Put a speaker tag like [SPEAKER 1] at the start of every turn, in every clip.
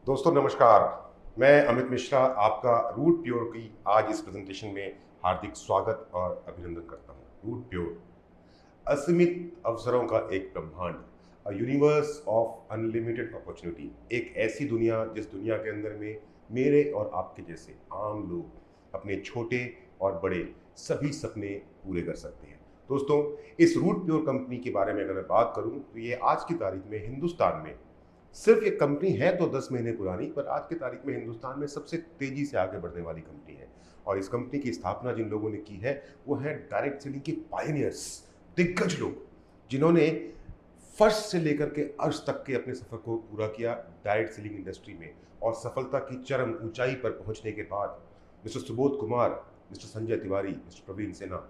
[SPEAKER 1] दोस्तों नमस्कार। मैं अमित मिश्रा आपका रूट प्योर की आज इस प्रेजेंटेशन में हार्दिक स्वागत और अभिनंदन करता हूँ। रूट प्योर असीमित अवसरों का एक ब्रह्मांड, a universe of unlimited opportunity. एक ऐसी दुनिया जिस दुनिया के अंदर में मेरे और आपके जैसे आम लोग अपने छोटे और बड़े सभी सपने पूरे कर सकते हैं। दोस्तों, इस रूट प्योर कंपनी के बारे में अगर मैं बात करूं तो ये आज की तारीख में हिंदुस्तान में सिर्फ एक कंपनी है तो 10 महीने पुरानी, पर आज की तारीख में हिंदुस्तान में सबसे तेजी से आगे बढ़ने वाली कंपनी है। और इस कंपनी की स्थापना जिन लोगों ने की है वो है डायरेक्ट सेलिंग के पायनियर्स, दिग्गज लोग, जिन्होंने फर्स्ट से लेकर के अर्श तक के अपने सफर को पूरा किया डायरेक्ट सेलिंग इंडस्ट्री में। और सफलता की चरम ऊंचाई पर पहुंचने के बाद mister Subodh Kumar, mister Sanjay Tiwari, mister Praveen Sinha,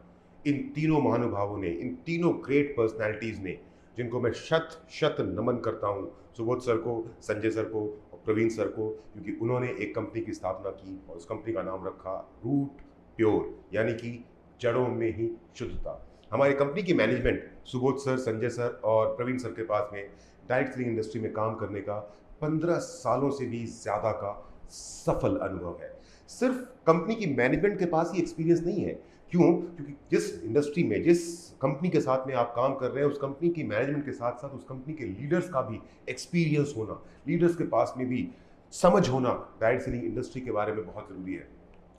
[SPEAKER 1] इन तीनों महानुभावों ने, इन तीनों ग्रेट पर्सनैलिटीज ने, जिनको मैं शत शत नमन करता हूँ, सुबोध सर को, संजय सर को और प्रवीण सर को, क्योंकि उन्होंने एक कंपनी की स्थापना की और उस कंपनी का नाम रखा रूट प्योर, यानी कि जड़ों में ही शुद्धता। हमारी कंपनी की management Subodh sir, Sanjay sir और प्रवीण सर के पास में डायरेक्ट सेलिंग इंडस्ट्री में काम करने का 15 सालों से भी ज़्यादा का सफल अनुभव है। सिर्फ कंपनी की मैनेजमेंट के पास ही एक्सपीरियंस नहीं है। क्यों? क्योंकि जिस इंडस्ट्री में, जिस कंपनी के साथ में आप काम कर रहे हैं, उस कंपनी की मैनेजमेंट के साथ साथ उस कंपनी के लीडर्स का भी एक्सपीरियंस होना, लीडर्स के पास में भी समझ होना डायरेक्ट सेलिंग इंडस्ट्री के बारे में बहुत ज़रूरी है।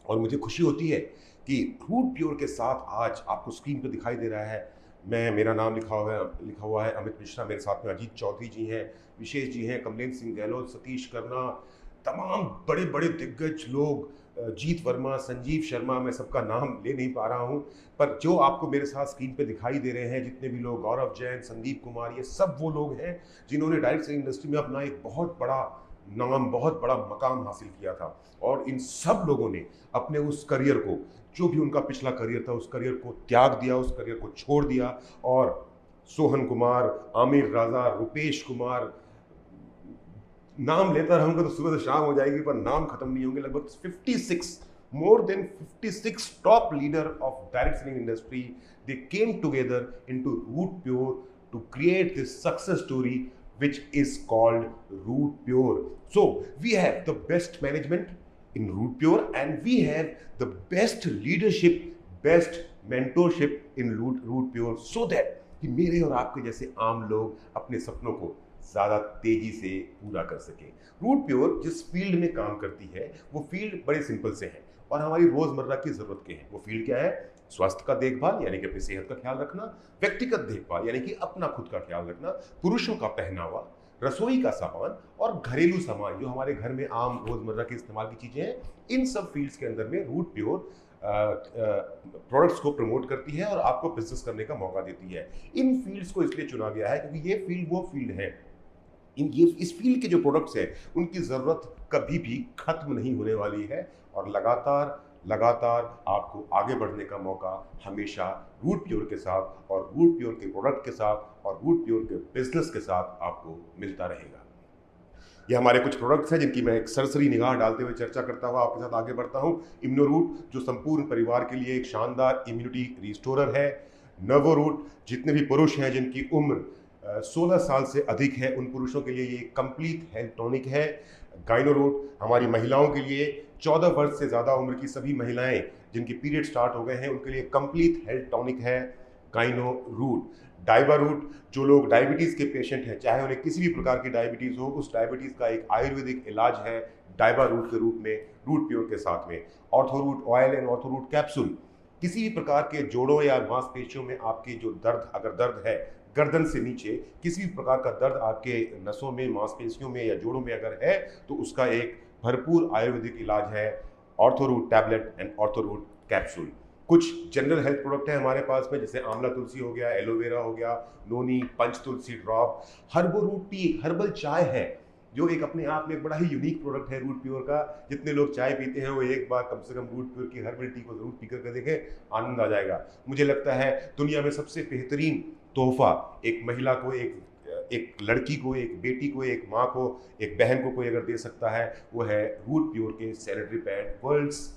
[SPEAKER 1] और मुझे खुशी होती है कि रूट प्योर के साथ आज आपको स्क्रीन पर दिखाई दे रहा है, मेरा नाम लिखा हुआ है अमित मिश्रा। मेरे साथ में अजीत चौधरी जी हैं, विशेष जी हैं, कमलेन्द्र सिंह गहलोत, सतीश करना, तमाम बड़े बड़े दिग्गज लोग, जीत वर्मा, संजीव शर्मा, मैं सबका नाम ले नहीं पा रहा हूँ, पर जो आपको मेरे साथ स्क्रीन पे दिखाई दे रहे हैं, जितने भी लोग, गौरव जैन, संदीप कुमार, ये सब वो लोग हैं जिन्होंने डायरेक्ट सेलिंग इंडस्ट्री में अपना एक बहुत बड़ा नाम, बहुत बड़ा मकाम हासिल किया था। और इन सब लोगों ने अपने उस करियर को, जो भी उनका पिछला करियर था, उस करियर को त्याग दिया, उस करियर को छोड़ दिया। और सोहन कुमार, आमिर राजा, रुपेश कुमार, नाम लेता रहूंगा तो सुबह से शाम हो जाएगी, पर नाम खत्म नहीं होंगे। लगभग 56, more than 56 top leader of direct selling industry, they came together into Root Pure to create this success story which is called Root Pure. So we have the best management in Root Pure and we have the best leadership, best mentorship in Root Pure, so that कि मेरे और आपके जैसे आम लोग अपने सपनों को ज़्यादा तेजी से पूरा कर सकें। रूट प्योर जिस फील्ड में काम करती है वो फील्ड बड़े सिंपल से है और हमारी रोज़मर्रा की ज़रूरत के हैं। वो फील्ड क्या है? स्वास्थ्य का देखभाल, यानी कि अपनी सेहत का ख्याल रखना, व्यक्तिगत देखभाल यानी कि अपना खुद का ख्याल रखना, पुरुषों का पहनावा, रसोई का सामान और घरेलू सामान जो हमारे घर में आम रोजमर्रा के इस्तेमाल की चीजें हैं। इन सब फील्ड्स के अंदर में रूट प्योर प्रोडक्ट्स को प्रमोट करती है और आपको बिजनेस करने का मौका देती है। इन फील्ड्स को इसलिए चुना गया है क्योंकि ये फील्ड वो फील्ड है, इस फील्ड के जो प्रोडक्ट्स हैं उनकी ज़रूरत कभी भी खत्म नहीं होने वाली है और लगातार लगातार आपको आगे बढ़ने का मौका हमेशा रूट प्योर के साथ और रूट प्योर के प्रोडक्ट के साथ और रूट प्योर के बिजनेस के साथ आपको मिलता रहेगा। ये हमारे कुछ प्रोडक्ट्स हैं जिनकी मैं एक सरसरी निगाह डालते हुए चर्चा करता हुआ आपके साथ आगे बढ़ता हूँ। इम्यूनोरूट जो संपूर्ण परिवार के लिए एक शानदार इम्यूनिटी रिस्टोरर है। नर्वोरूट जितने भी पुरुष हैं जिनकी उम्र 16 साल से अधिक है, उन पुरुषों के लिए ये कंप्लीट हेल्थ टॉनिक है। गाइनोरूट हमारी महिलाओं के लिए, 14 वर्ष से ज़्यादा उम्र की सभी महिलाएं जिनके पीरियड स्टार्ट हो गए हैं उनके लिए कंप्लीट हेल्थ टॉनिक है गाइनोरूट। डाइबारूट जो लोग डायबिटीज़ के पेशेंट हैं, चाहे उन्हें किसी भी प्रकार की डायबिटीज़ हो, उस डायबिटीज़ का एक आयुर्वेदिक इलाज है डाइबारूट के रूप में रूट प्योर के साथ में। ऑर्थोरूट ऑयल एंड ऑर्थोरूट कैप्सूल किसी भी प्रकार के जोड़ों या मांसपेशियों में आपके जो दर्द, अगर दर्द है गर्दन से नीचे, किसी भी प्रकार का दर्द आपके नसों में, मांसपेशियों में या जोड़ों में अगर है तो उसका एक भरपूर आयुर्वेदिक इलाज है ऑर्थोरूट टैबलेट एंड ऑर्थोरूट कैप्सूल। कुछ जनरल हेल्थ प्रोडक्ट है हमारे पास में, जैसे आंवला तुलसी हो गया, एलोवेरा हो गया, नोनी, पंच तुलसी ड्रॉप, हर्बोरूट टी, हर्बल चाय है जो एक अपने आप में एक बड़ा ही यूनिक प्रोडक्ट है रूट प्योर का। जितने लोग चाय पीते हैं वो एक बार कम से कम रूट प्योर की हर्बल टी को जरूर पी करके देखें, आनंद आ जाएगा। मुझे लगता है दुनिया में सबसे बेहतरीन तोहफा एक महिला को, एक लड़की को, एक बेटी को, एक माँ को, एक बहन को कोई अगर दे सकता है वो है रूट प्योर के sanitary pad, world's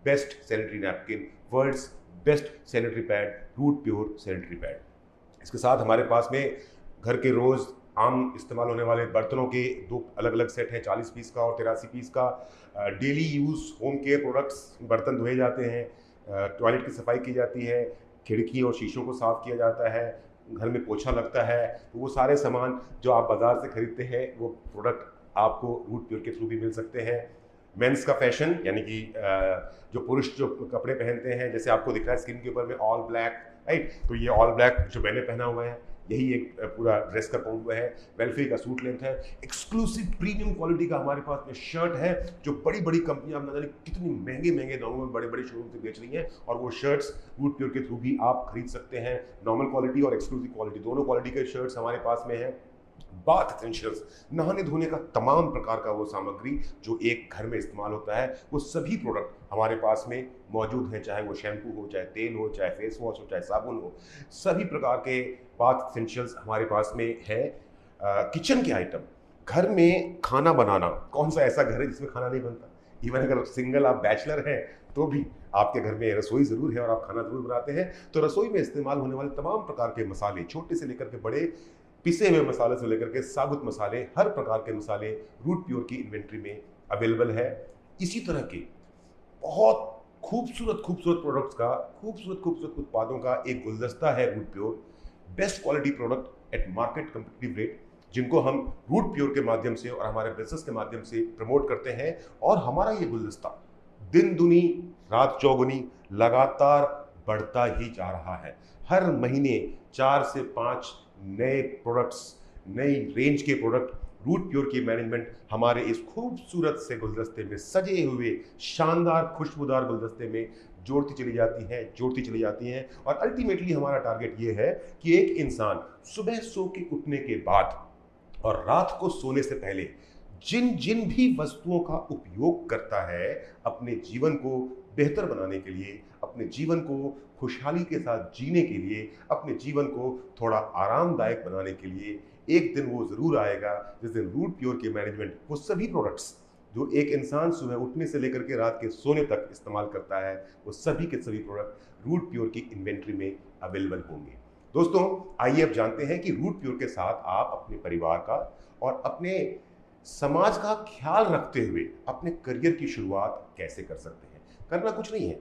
[SPEAKER 1] best sanitary napkin, world's best sanitary pad, Root Pure sanitary pad. इसके साथ हमारे पास में घर के रोज़ आम इस्तेमाल होने वाले बर्तनों के 2 अलग अलग सेट हैं, 40 पीस का और 83 पीस का। Daily use home care products, बर्तन धोए जाते हैं, टॉयलेट की सफाई की जाती है, खिड़की और शीशों को साफ़ किया जाता है, घर में पोछा लगता है। तो वो सारे सामान जो आप बाज़ार से खरीदते हैं वो प्रोडक्ट आपको रूट प्योर के थ्रू भी मिल सकते हैं। मेंस का फैशन, यानी कि जो पुरुष जो कपड़े पहनते हैं, जैसे आपको दिख रहा है स्क्रीन के ऊपर में ऑल ब्लैक, राइट। तो ये ऑल ब्लैक जो मैंने पहना हुआ है यही एक पूरा ड्रेस का कॉम्बो है। वेल्फी का सूट लेंथ है, एक्सक्लूसिव प्रीमियम क्वालिटी का हमारे पास में शर्ट है जो बड़ी बड़ी कंपनियां ना जाने कितनी महंगे महंगे दामों में बड़े बड़े शोरूम से बेच रही हैं, और वो शर्ट्स रूट प्योर के थ्रू भी आप खरीद सकते हैं। नॉर्मल क्वालिटी और एक्सक्लूसिव क्वालिटी दोनों क्वालिटी के शर्ट्स हमारे पास में है। बाथ एसेंशियल्स, नहाने धोने का तमाम प्रकार का वो सामग्री जो एक घर में इस्तेमाल होता है, वो सभी प्रोडक्ट हमारे पास में मौजूद हैं। चाहे वो शैम्पू हो, चाहे तेल हो, चाहे फेस वॉश हो, चाहे साबुन हो, सभी प्रकार के बाथ एसेंशियल्स हमारे पास में है। किचन के आइटम, घर में खाना बनाना, कौन सा ऐसा घर है जिसमें खाना नहीं बनता? इवन अगर सिंगल आप बैचलर हैं तो भी आपके घर में रसोई ज़रूर है और आप खाना ज़रूर बनाते हैं। तो रसोई में इस्तेमाल होने वाले तमाम प्रकार के मसाले, छोटे से लेकर के बड़े, पिसे हुए मसाले से लेकर के साबुत मसाले, हर प्रकार के मसाले रूट प्योर की इन्वेंट्री में अवेलेबल है। इसी तरह के बहुत खूबसूरत खूबसूरत प्रोडक्ट्स का, खूबसूरत उत्पादों का एक गुलदस्ता है Root Pure. Best quality product at market competitive rate, जिनको हम रूट प्योर के माध्यम से और हमारे बिजनेस के माध्यम से प्रमोट करते हैं। और हमारा ये गुलदस्ता दिन दुनी रात चौगुनी लगातार बढ़ता ही जा रहा है। हर महीने 4 से 5 नए प्रोडक्ट्स, नई रेंज के प्रोडक्ट रूट प्योर की मैनेजमेंट हमारे इस खूबसूरत से गुलदस्ते में, सजे हुए शानदार खुशबूदार गुलदस्ते में जोड़ती चली जाती हैं। और अल्टीमेटली हमारा टारगेट ये है कि एक इंसान सुबह सो के उठने के बाद और रात को सोने से पहले जिन जिन भी वस्तुओं का उपयोग करता है अपने जीवन को बेहतर बनाने के लिए, अपने जीवन को खुशहाली के साथ जीने के लिए, अपने जीवन को थोड़ा आरामदायक बनाने के लिए, एक दिन वो ज़रूर आएगा जिस दिन रूट प्योर के मैनेजमेंट वो सभी प्रोडक्ट्स जो एक इंसान सुबह उठने से लेकर के रात के सोने तक इस्तेमाल करता है, वो सभी के सभी प्रोडक्ट रूट प्योर की इन्वेंट्री में अवेलेबल होंगे। दोस्तों, आइए अब जानते हैं कि रूट प्योर के साथ आप अपने परिवार का और अपने समाज का ख्याल रखते हुए अपने करियर की शुरुआत कैसे कर सकते हैं। करना कुछ नहीं है,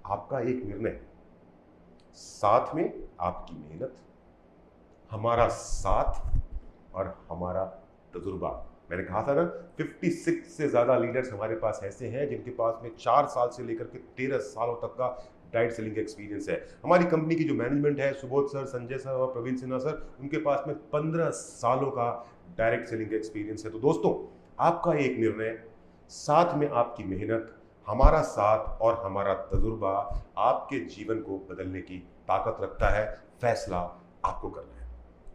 [SPEAKER 1] आपका एक निर्णय, साथ में आपकी मेहनत, हमारा साथ और हमारा तजुर्बा। मैंने कहा था ना, 56 से ज़्यादा लीडर्स हमारे पास ऐसे हैं जिनके पास में 4 साल से लेकर के 13 सालों तक का डायरेक्ट सेलिंग का एक्सपीरियंस है। हमारी कंपनी की जो मैनेजमेंट है, सुबोध सर, संजय सर और प्रवीण सिन्हा सर, उनके पास में 15 सालों का डायरेक्ट सेलिंग का एक्सपीरियंस है। तो दोस्तों, आपका एक निर्णय, साथ में आपकी मेहनत, हमारा साथ और हमारा तजुर्बा आपके जीवन को बदलने की ताकत रखता है। फैसला आपको करना है।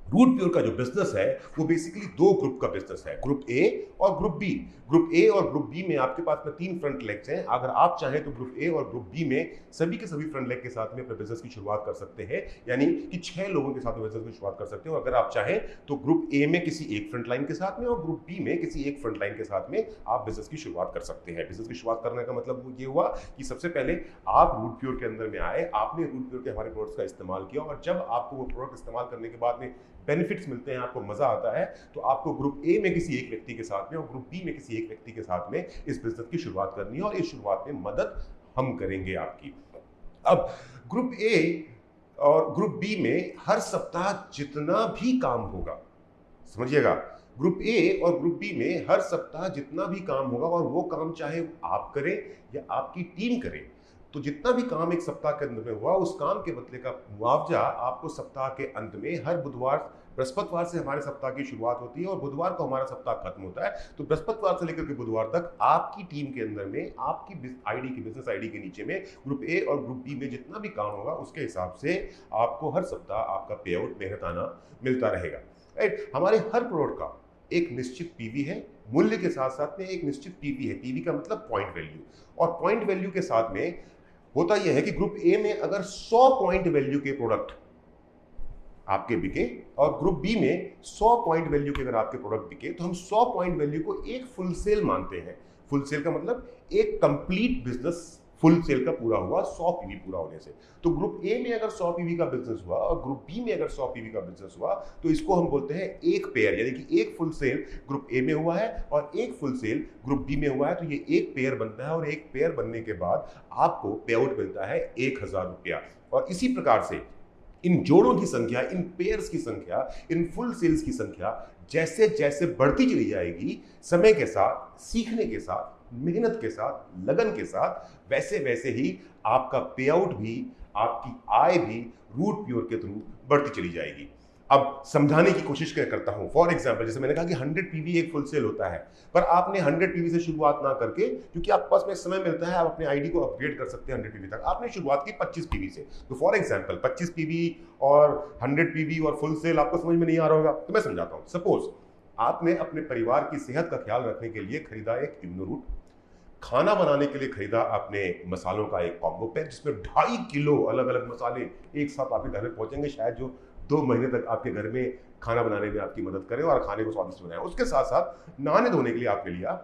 [SPEAKER 1] रूट प्योर का जो बिजनेस है वो बेसिकली 2 ग्रुप का बिजनेस है, ग्रुप ए और ग्रुप बी। ग्रुप ए और ग्रुप बी में आपके पास में 3 फ्रंट लेग्स हैं। अगर आप चाहें तो ग्रुप ए और ग्रुप बी में सभी के सभी फ्रंट लेग के साथ में अपने बिजनेस की शुरुआत कर सकते हैं, यानी कि 6 लोगों के साथ में बिजनेस की शुरुआत कर सकते हो। अगर आप चाहें तो ग्रुप ए में किसी एक फ्रंट लाइन के साथ में और ग्रुप बी में किसी एक फ्रंट लाइन के साथ में आप बिजनेस की शुरुआत कर सकते हैं। बिजनेस की शुरुआत करने का मतलब ये हुआ कि सबसे पहले आप रूट प्योर के अंदर में आए, आपने रूट प्योर के हमारे प्रोडक्ट्स का इस्तेमाल किया, और जब आपको वो प्रोडक्ट इस्तेमाल करने के बाद में बेनिफिट्स मिलते हैं, आपको मजा आता है, तो आपको ग्रुप ए में किसी एक व्यक्ति के साथ में और ग्रुप बी में किसी एक व्यक्ति के साथ में इस बिजनेस की शुरुआत करनी है, और इस शुरुआत में मदद हम करेंगे आपकी। अब ग्रुप ए और ग्रुप बी में हर सप्ताह जितना भी काम होगा, समझिएगा, ग्रुप ए और ग्रुप बी में हर सप्ताह जितना भी काम होगा, और वो काम चाहे आप करें या आपकी टीम करे, तो जितना भी काम एक सप्ताह के अंत में हुआ, उस काम के बदले का मुआवजा आपको सप्ताह के अंत में हर बुधवार, बृहस्पतिवार से हमारे सप्ताह की शुरुआत होती है और बुधवार को हमारा सप्ताह खत्म होता है। तो बृहस्पतिवार से लेकर के बुधवार तक आपकी टीम के अंदर में, आपकी आईडी की, बिजनेस आईडी के नीचे में ग्रुप ए और ग्रुप बी में जितना भी काम होगा उसके हिसाब से आपको हर सप्ताह आपका पे आउट, मेहनताना मिलता रहेगा। राइट। हमारे हर प्रोडक्ट का एक निश्चित पीवी है, मूल्य के साथ साथ में एक निश्चित पीवी है। पीवी का मतलब पॉइंट वैल्यू, और पॉइंट वैल्यू के साथ में होता यह है कि ग्रुप ए में अगर 100 पॉइंट वैल्यू के प्रोडक्ट आपके बिके और ग्रुप बी में 100 पॉइंट वैल्यू के अगर आपके प्रोडक्ट बिके, तो हम 100 पॉइंट वैल्यू को एक फुल सेल मानते हैं। फुल सेल का मतलब एक कंप्लीट बिजनेस फुल सेल का पूरा हुआ 100 पीवी पूरा होने से। तो ग्रुप ए में अगर 100 पीवी का बिजनेस हुआ और ग्रुप बी में अगर 100 पीवी का बिजनेस हुआ तो इसको हम बोलते हैं एक पेयर, यानी कि एक फुल सेल ग्रुप ए में हुआ है और एक फुल सेल ग्रुप बी में हुआ है, तो ये एक पेयर बनता है और एक पेयर बनने के बाद आपको पे आउट मिलता है 1000 रुपया। और इसी प्रकार से इन जोड़ों की संख्या, इन पेयर्स की संख्या, इन फुल सेल्स की संख्या जैसे जैसे बढ़ती चली जाएगी, समय के साथ, सीखने के साथ, मेहनत के साथ, लगन के साथ, वैसे वैसे ही आपका पे आउट भी, आपकी आय भी रूट प्योर के थ्रू बढ़ती चली जाएगी। अब समझाने की कोशिश क्या करता हूं, फॉर एग्जाम्पल जैसे मैंने कहा कि 100 पीवी एक फुल सेल होता है, पर आपने 100 पीवी से शुरुआत ना करके, क्योंकि आपके पास में समय मिलता है, आप अपने आईडी को अपग्रेड कर सकते हैं 100 पीवी तक, आपने शुरुआत की 25 पीवी से। तो फॉर एग्जाम्पल 25 पीवी और 100 पीवी और फुल सेल आपको समझ में नहीं आ रहा होगा, तो मैं समझाता हूं। सपोज आपने अपने परिवार की सेहत का ख्याल रखने के लिए खरीदा एक इम्यूनोरूट, खाना बनाने के लिए खरीदा आपने मसालों का एक कॉम्बो पैक जिसमें 2.5 किलो अलग अलग मसाले एक साथ आपके घर में पहुंचेंगे, शायद जो 2 महीने तक आपके घर में खाना बनाने में आपकी मदद करें और खाने को स्वादिष्ट बनाए। उसके साथ साथ नहाने धोने के लिए आपने लिया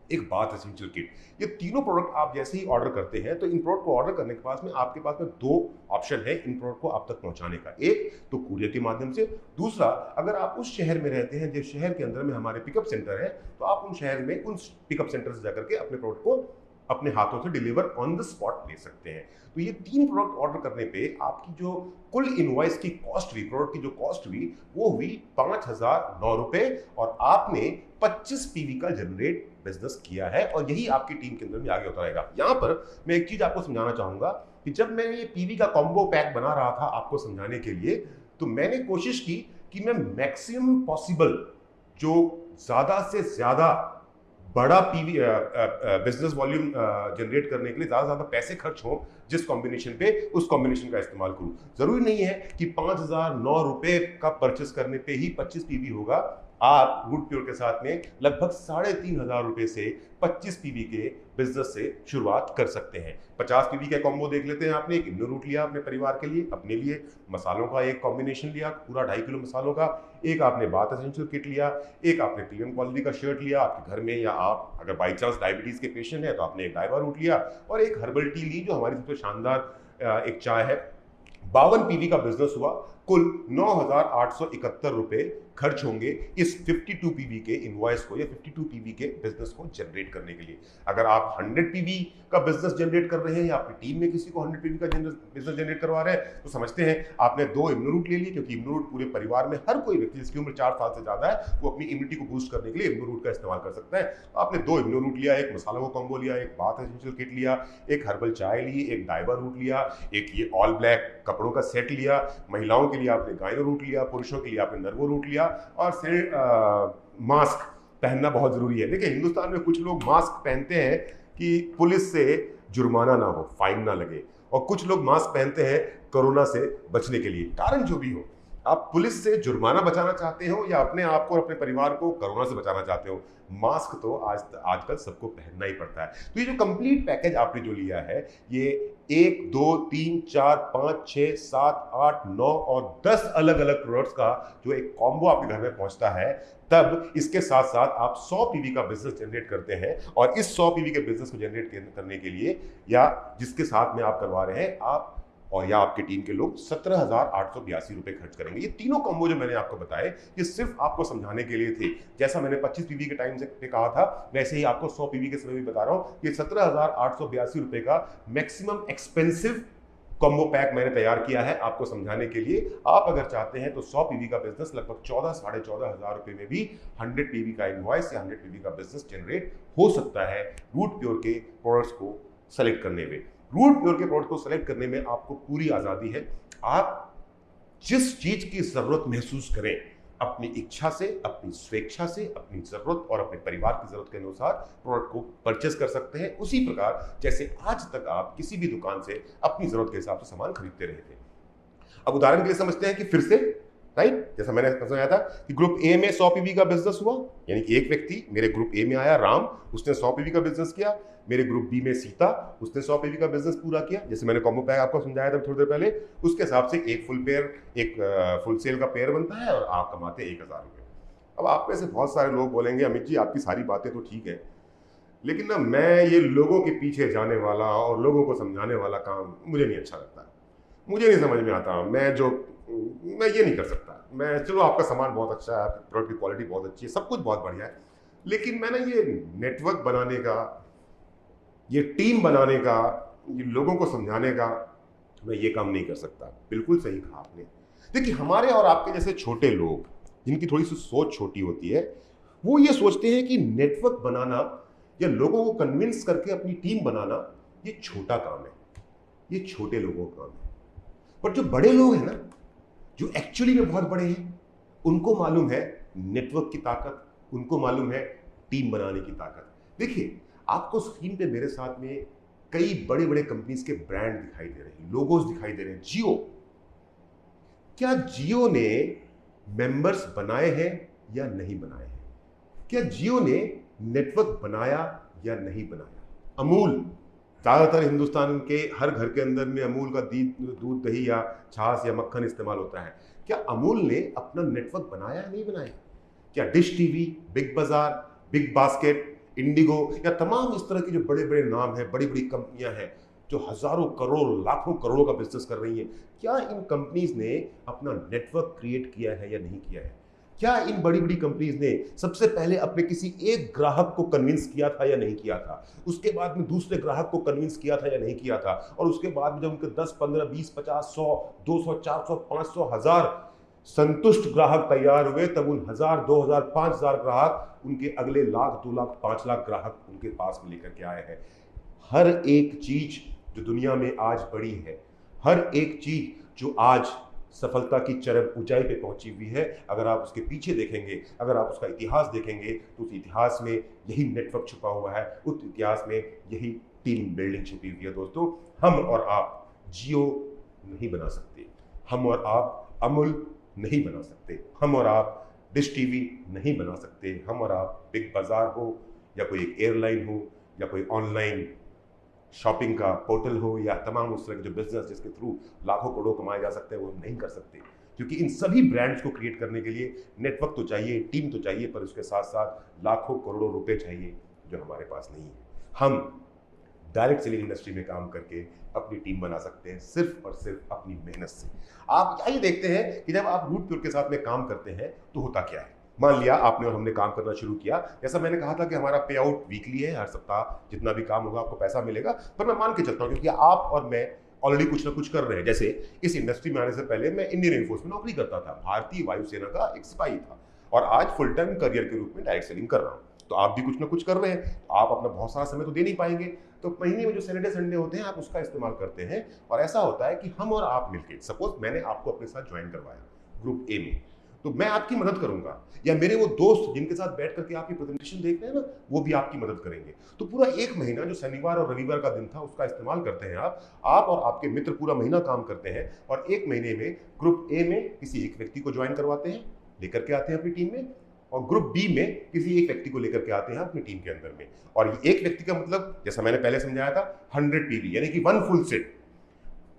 [SPEAKER 1] एक बाथ एसेंशियल किट। ये तीनों प्रोडक्ट आप जैसे ही ऑर्डर करते हैं तो इन प्रोडक्ट को ऑर्डर करने के बाद में आपके पास में 2 ऑप्शन है इन प्रोडक्ट को आप तक पहुंचाने का। एक तो कुरियर के माध्यम से, दूसरा अगर आप उस शहर में रहते हैं जिस शहर के अंदर में हमारे पिकअप सेंटर है, तो आप उन शहर में उन पिकअप सेंटर से जाकर के अपने प्रोडक्ट को अपने हाथों से डिलीवर ऑन द स्पॉट ले सकते हैं। तो ये 3 प्रोडक्ट ऑर्डर करने पे आपकी जो कुल इनवॉइस की कॉस्ट हुई, प्रोडक्ट की जो कॉस्ट हुई, वो हुई 5009 रुपए और आपने 25 पीवी का जनरेट बिजनेस किया है और यही आपकी टीम के अंदर में आगे होता रहेगा। यहां पर मैं एक चीज आपको समझाना चाहूंगा कि जब मैं ये पीवी का कॉम्बो पैक बना रहा था आपको समझाने के लिए, तो मैंने कोशिश की कि मैं मैक्सिमम पॉसिबल जो ज्यादा से ज्यादा बड़ा पीवी बिजनेस वॉल्यूम जनरेट करने के लिए ज्यादा ज्यादा पैसे खर्च हो जिस कॉम्बिनेशन पे, उस कॉम्बिनेशन का इस्तेमाल करूं। जरूरी नहीं है कि 5009 रुपए का परचेस करने पे ही 25 पीवी होगा। आप रूट प्योर के साथ में लगभग 3500 रुपए से 25 पीवी के बिजनेस से शुरुआत कर सकते हैं। 50 पीवी का कॉम्बो देख लेते हैं। आपने एक इम्यूनो रूट लिया अपने परिवार के लिए, अपने लिए मसालों का एक कॉम्बिनेशन लिया पूरा 2.5 किलो मसालों का, एक आपने बाथ एसेंशियल किट लिया, एक आपने प्रीमियम क्वालिटी का शर्ट लिया आपके घर में, या आप अगर बाई चांस डायबिटीज के पेशेंट है तो आपने एक डाइवा रूट लिया और एक हर्बल टी ली जो हमारी सबसे शानदार एक चाय है। 52 पीवी का बिजनेस हुआ, कुल 9871 रुपए खर्च होंगे इस 52 पीवी के इनवॉइस को या 52 पीवी के बिजनेस को जनरेट करने के लिए। अगर आप 100 पीवी का बिजनेस जनरेट कर रहे हैं या आपकी टीम में किसी को 100 पीवी का बिजनेस जनरेट करवा रहे हैं, तो समझते हैं आपने 2 इम्यूनोरूट ले लिए, क्योंकि इम्यूनोरूट पूरे परिवार में हर कोई व्यक्ति जिसकी उम्र 4 साल से ज्यादा है वो अपनी इम्यूनिटी को बूस्ट करने के लिए इम्यूनोरूट का इस्तेमाल कर सकता है। तो आपने 2 इम्यूनोरूट लिया, एक मसाला का कॉम्बो लिया, एक बाथ एसेंशियल किट लिया, एक हर्बल चाय ली, एक डाइबा रूट लिया, एक ये ऑल ब्लैक कपड़ों का सेट लिया, महिलाओं के लिए आपने गायनो रूट लिया, पुरुषों के लिए आपने नर्वो रूट लिया, और मास्क पहनना बहुत जरूरी है। देखिए हिंदुस्तान में कुछ लोग मास्क पहनते हैं कि पुलिस से जुर्माना ना हो, फाइन ना लगे, और कुछ लोग मास्क पहनते हैं कोरोना से बचने के लिए। कारण जो भी हो, आप पुलिस से जुर्माना बचाना चाहते हो या अपने आप को और अपने परिवार को कोरोना से बचाना चाहते हो, मास्क तो आजकल सबको पहनना ही पड़ता है। तो ये जो कंप्लीट पैकेज आपने जो लिया है, ये 1 2 3 4 5 6 7 8 9 और 10 अलग अलग प्रोडक्ट्स का जो एक कॉम्बो आपके घर में पहुंचता है, तब इसके साथ साथ आप 100 पीवी का बिजनेस जनरेट करते हैं। और इस 100 पीवी के बिजनेस को जनरेट करने के लिए या जिसके साथ में आप करवा रहे हैं, आप और या आपकी टीम के लोग 17,882 रुपए खर्च करेंगे। ये तीनों कॉम्बो जो मैंने आपको बताए, ये सिर्फ आपको समझाने के लिए थे। जैसा मैंने 25 पीवी के टाइम से कहा था, वैसे ही आपको 100 पीवी के समय भी बता रहा हूं। ये 17,882 रुपए का मैक्सिमम एक्सपेंसिव कॉम्बो पैक मैंने तैयार किया है आपको समझाने के लिए। आप अगर चाहते हैं तो 100 पीवी का बिजनेस लगभग 14,500 रुपए में भी 100 पीवी का इनवॉइस या 100 पीवी का बिजनेस जनरेट हो सकता है रूट प्योर के प्रोडक्ट्स को सेलेक्ट करने में। रूट प्योर के प्रोडक्ट को सेलेक्ट करने में आपको पूरी आजादी है। आप जिस चीज की जरूरत महसूस करें, अपनी इच्छा से, अपनी स्वेच्छा से, अपनी जरूरत और अपने परिवार की जरूरत के अनुसार प्रोडक्ट को परचेस कर सकते हैं, उसी प्रकार जैसे आज तक आप किसी भी दुकान से अपनी जरूरत के हिसाब से सामान खरीदते रहे थे। अब उदाहरण के लिए समझते हैं कि फिर से, राइट, जैसा मैंने समझाया था कि ग्रुप ए में 100 पीवी का बिजनेस हुआ, यानी कि एक व्यक्ति मेरे ग्रुप ए में आया, राम, उसने 100 पीवी का बिजनेस किया। मेरे ग्रुप बी में सीता, उसने 100 पीवी का बिजनेस पूरा किया, जैसे मैंने कॉम्बो पैक आपको समझाया था थोड़ी देर पहले। उसके हिसाब से एक फुल सेल का पेयर बनता है और आप कमाते हैं 1000 रुपये। अब आप में से बहुत सारे लोग बोलेंगे, अमित जी आपकी सारी बातें तो ठीक है, लेकिन ना मैं ये लोगों के पीछे जाने वाला और लोगों को समझाने वाला काम मुझे नहीं अच्छा लगता। मुझे नहीं समझ में आता। मैं ये नहीं कर सकता। मैं, चलो आपका सामान बहुत अच्छा है, आपके प्रोडक्ट की क्वालिटी बहुत अच्छी है, सब कुछ बहुत बढ़िया है, लेकिन मैं ना ये नेटवर्क बनाने का, ये टीम बनाने का, ये लोगों को समझाने का, मैं ये काम नहीं कर सकता। बिल्कुल सही कहा आपने। देखिए, हमारे और आपके जैसे छोटे लोग जिनकी थोड़ी सी सोच छोटी होती है, वो ये सोचते हैं कि नेटवर्क बनाना या लोगों को कन्विंस करके अपनी टीम बनाना ये छोटा काम है, ये छोटे लोगों का काम है। पर जो बड़े लोग हैं ना, जो एक्चुअली में बहुत बड़े हैं, उनको मालूम है नेटवर्क की ताकत, उनको मालूम है टीम बनाने की ताकत। देखिए, आपको स्क्रीन पे मेरे साथ में कई बड़े बड़े कंपनीज के ब्रांड दिखाई दे रहे हैं, लोगोस दिखाई दे रहे हैं। जियो, क्या जियो ने मेंबर्स बनाए हैं या नहीं बनाए हैं? क्या जियो ने नेटवर्क बनाया या नहीं बनाया? अमूल, ज्यादातर हिंदुस्तान के हर घर के अंदर में अमूल का दूध, दही या छाछ या मक्खन इस्तेमाल होता है। क्या अमूल ने अपना नेटवर्क बनाया या नहीं बनाया? क्या डिश टीवी, बिग बाजार, बिग बास्केट, इंडिगो या तमाम इस तरह के जो बड़े बड़े नाम हैं, बड़ी बड़ी कंपनियां हैं जो हजारों करोड़, लाखों करोड़ों का बिजनेस कर रही हैं, क्या इन कंपनीज ने अपना नेटवर्क क्रिएट किया है या नहीं किया है? क्या इन बड़ी बड़ी कंपनीज ने सबसे पहले अपने किसी एक ग्राहक को कन्विंस किया था या नहीं किया था? उसके बाद में दूसरे ग्राहक को कन्विंस किया था या नहीं किया था? और उसके बाद में जब उनके 10, 15, 20, 50, 100, 200, 400, 500, 1000 संतुष्ट ग्राहक तैयार हुए, तब उन 1000, 2000, 5000 ग्राहक उनके अगले लाख, 2 लाख, 5 लाख ग्राहक उनके पास में लेकर के आए हैं। हर एक चीज जो दुनिया में आज बड़ी है, हर एक चीज जो आज सफलता की चरम ऊंचाई पे पहुंची हुई है, अगर आप उसके पीछे देखेंगे, अगर आप उसका इतिहास देखेंगे, तो उस इतिहास में यही नेटवर्क छुपा हुआ है, उस इतिहास में यही टीम बिल्डिंग छुपी हुई है। दोस्तों, हम और आप जियो नहीं बना सकते, हम और आप अमूल नहीं बना सकते, हम और आप डिश टीवी नहीं बना सकते, हम और आप बिग बाजार हो या कोई एक एयरलाइन हो या कोई ऑनलाइन शॉपिंग का पोर्टल हो या तमाम उस तरह के जो बिजनेस जिसके थ्रू लाखों करोड़ कमाए जा सकते हैं, वो हम नहीं कर सकते। क्योंकि इन सभी ब्रांड्स को क्रिएट करने के लिए नेटवर्क तो चाहिए, टीम तो चाहिए, पर उसके साथ साथ लाखों करोड़ों रुपए चाहिए जो हमारे पास नहीं है। हम डायरेक्ट सेलिंग इंडस्ट्री में काम करके अपनी टीम बना सकते हैं, सिर्फ और सिर्फ अपनी मेहनत से। आप क्या ये देखते हैं कि जब आप रूट प्योर के साथ में काम करते हैं तो होता क्या है? मान लिया आपने और हमने काम करना शुरू किया, जैसा मैंने कहा था कि हमारा पे आउट वीकली है, हर सप्ताह जितना भी काम होगा आपको पैसा मिलेगा। पर मैं मान के चलता हूँ, क्योंकि आप और मैं ऑलरेडी कुछ ना कुछ कर रहे हैं। जैसे इस इंडस्ट्री में आने से पहले मैं इंडियन एयरफोर्स में नौकरी करता था, भारतीय वायुसेना का एक सिपाही था, और आज फुल टाइम करियर के रूप में डायरेक्ट सेलिंग कर रहा हूँ। तो आप भी कुछ ना कुछ कर रहे हैं, तो आप अपना बहुत सारा समय तो दे नहीं पाएंगे, तो महीने में जो सैटरडे संडे होते हैं आप उसका इस्तेमाल करते हैं। और ऐसा होता है कि हम और आप मिलकर, सपोज मैंने आपको अपने साथ ज्वाइन करवाया ग्रुप ए में, तो मैं आपकी मदद करूंगा, या मेरे वो दोस्त जिनके साथ बैठ करके आपकी प्रेजेंटेशन देख रहे हैं ना, वो भी आपकी मदद करेंगे। तो पूरा एक महीना जो शनिवार और रविवार का दिन था उसका इस्तेमाल करते हैं आप और आपके मित्र पूरा महीना काम करते हैं, और एक महीने में ग्रुप ए में किसी एक व्यक्ति को ज्वाइन करवाते हैं, लेकर के आते हैं अपनी टीम में, और ग्रुप बी में किसी एक व्यक्ति को लेकर के आते हैं अपनी टीम के अंदर में। और ये एक व्यक्ति का मतलब, जैसा मैंने पहले समझाया था, 100 पीवी, यानी कि 1 फुल सेट।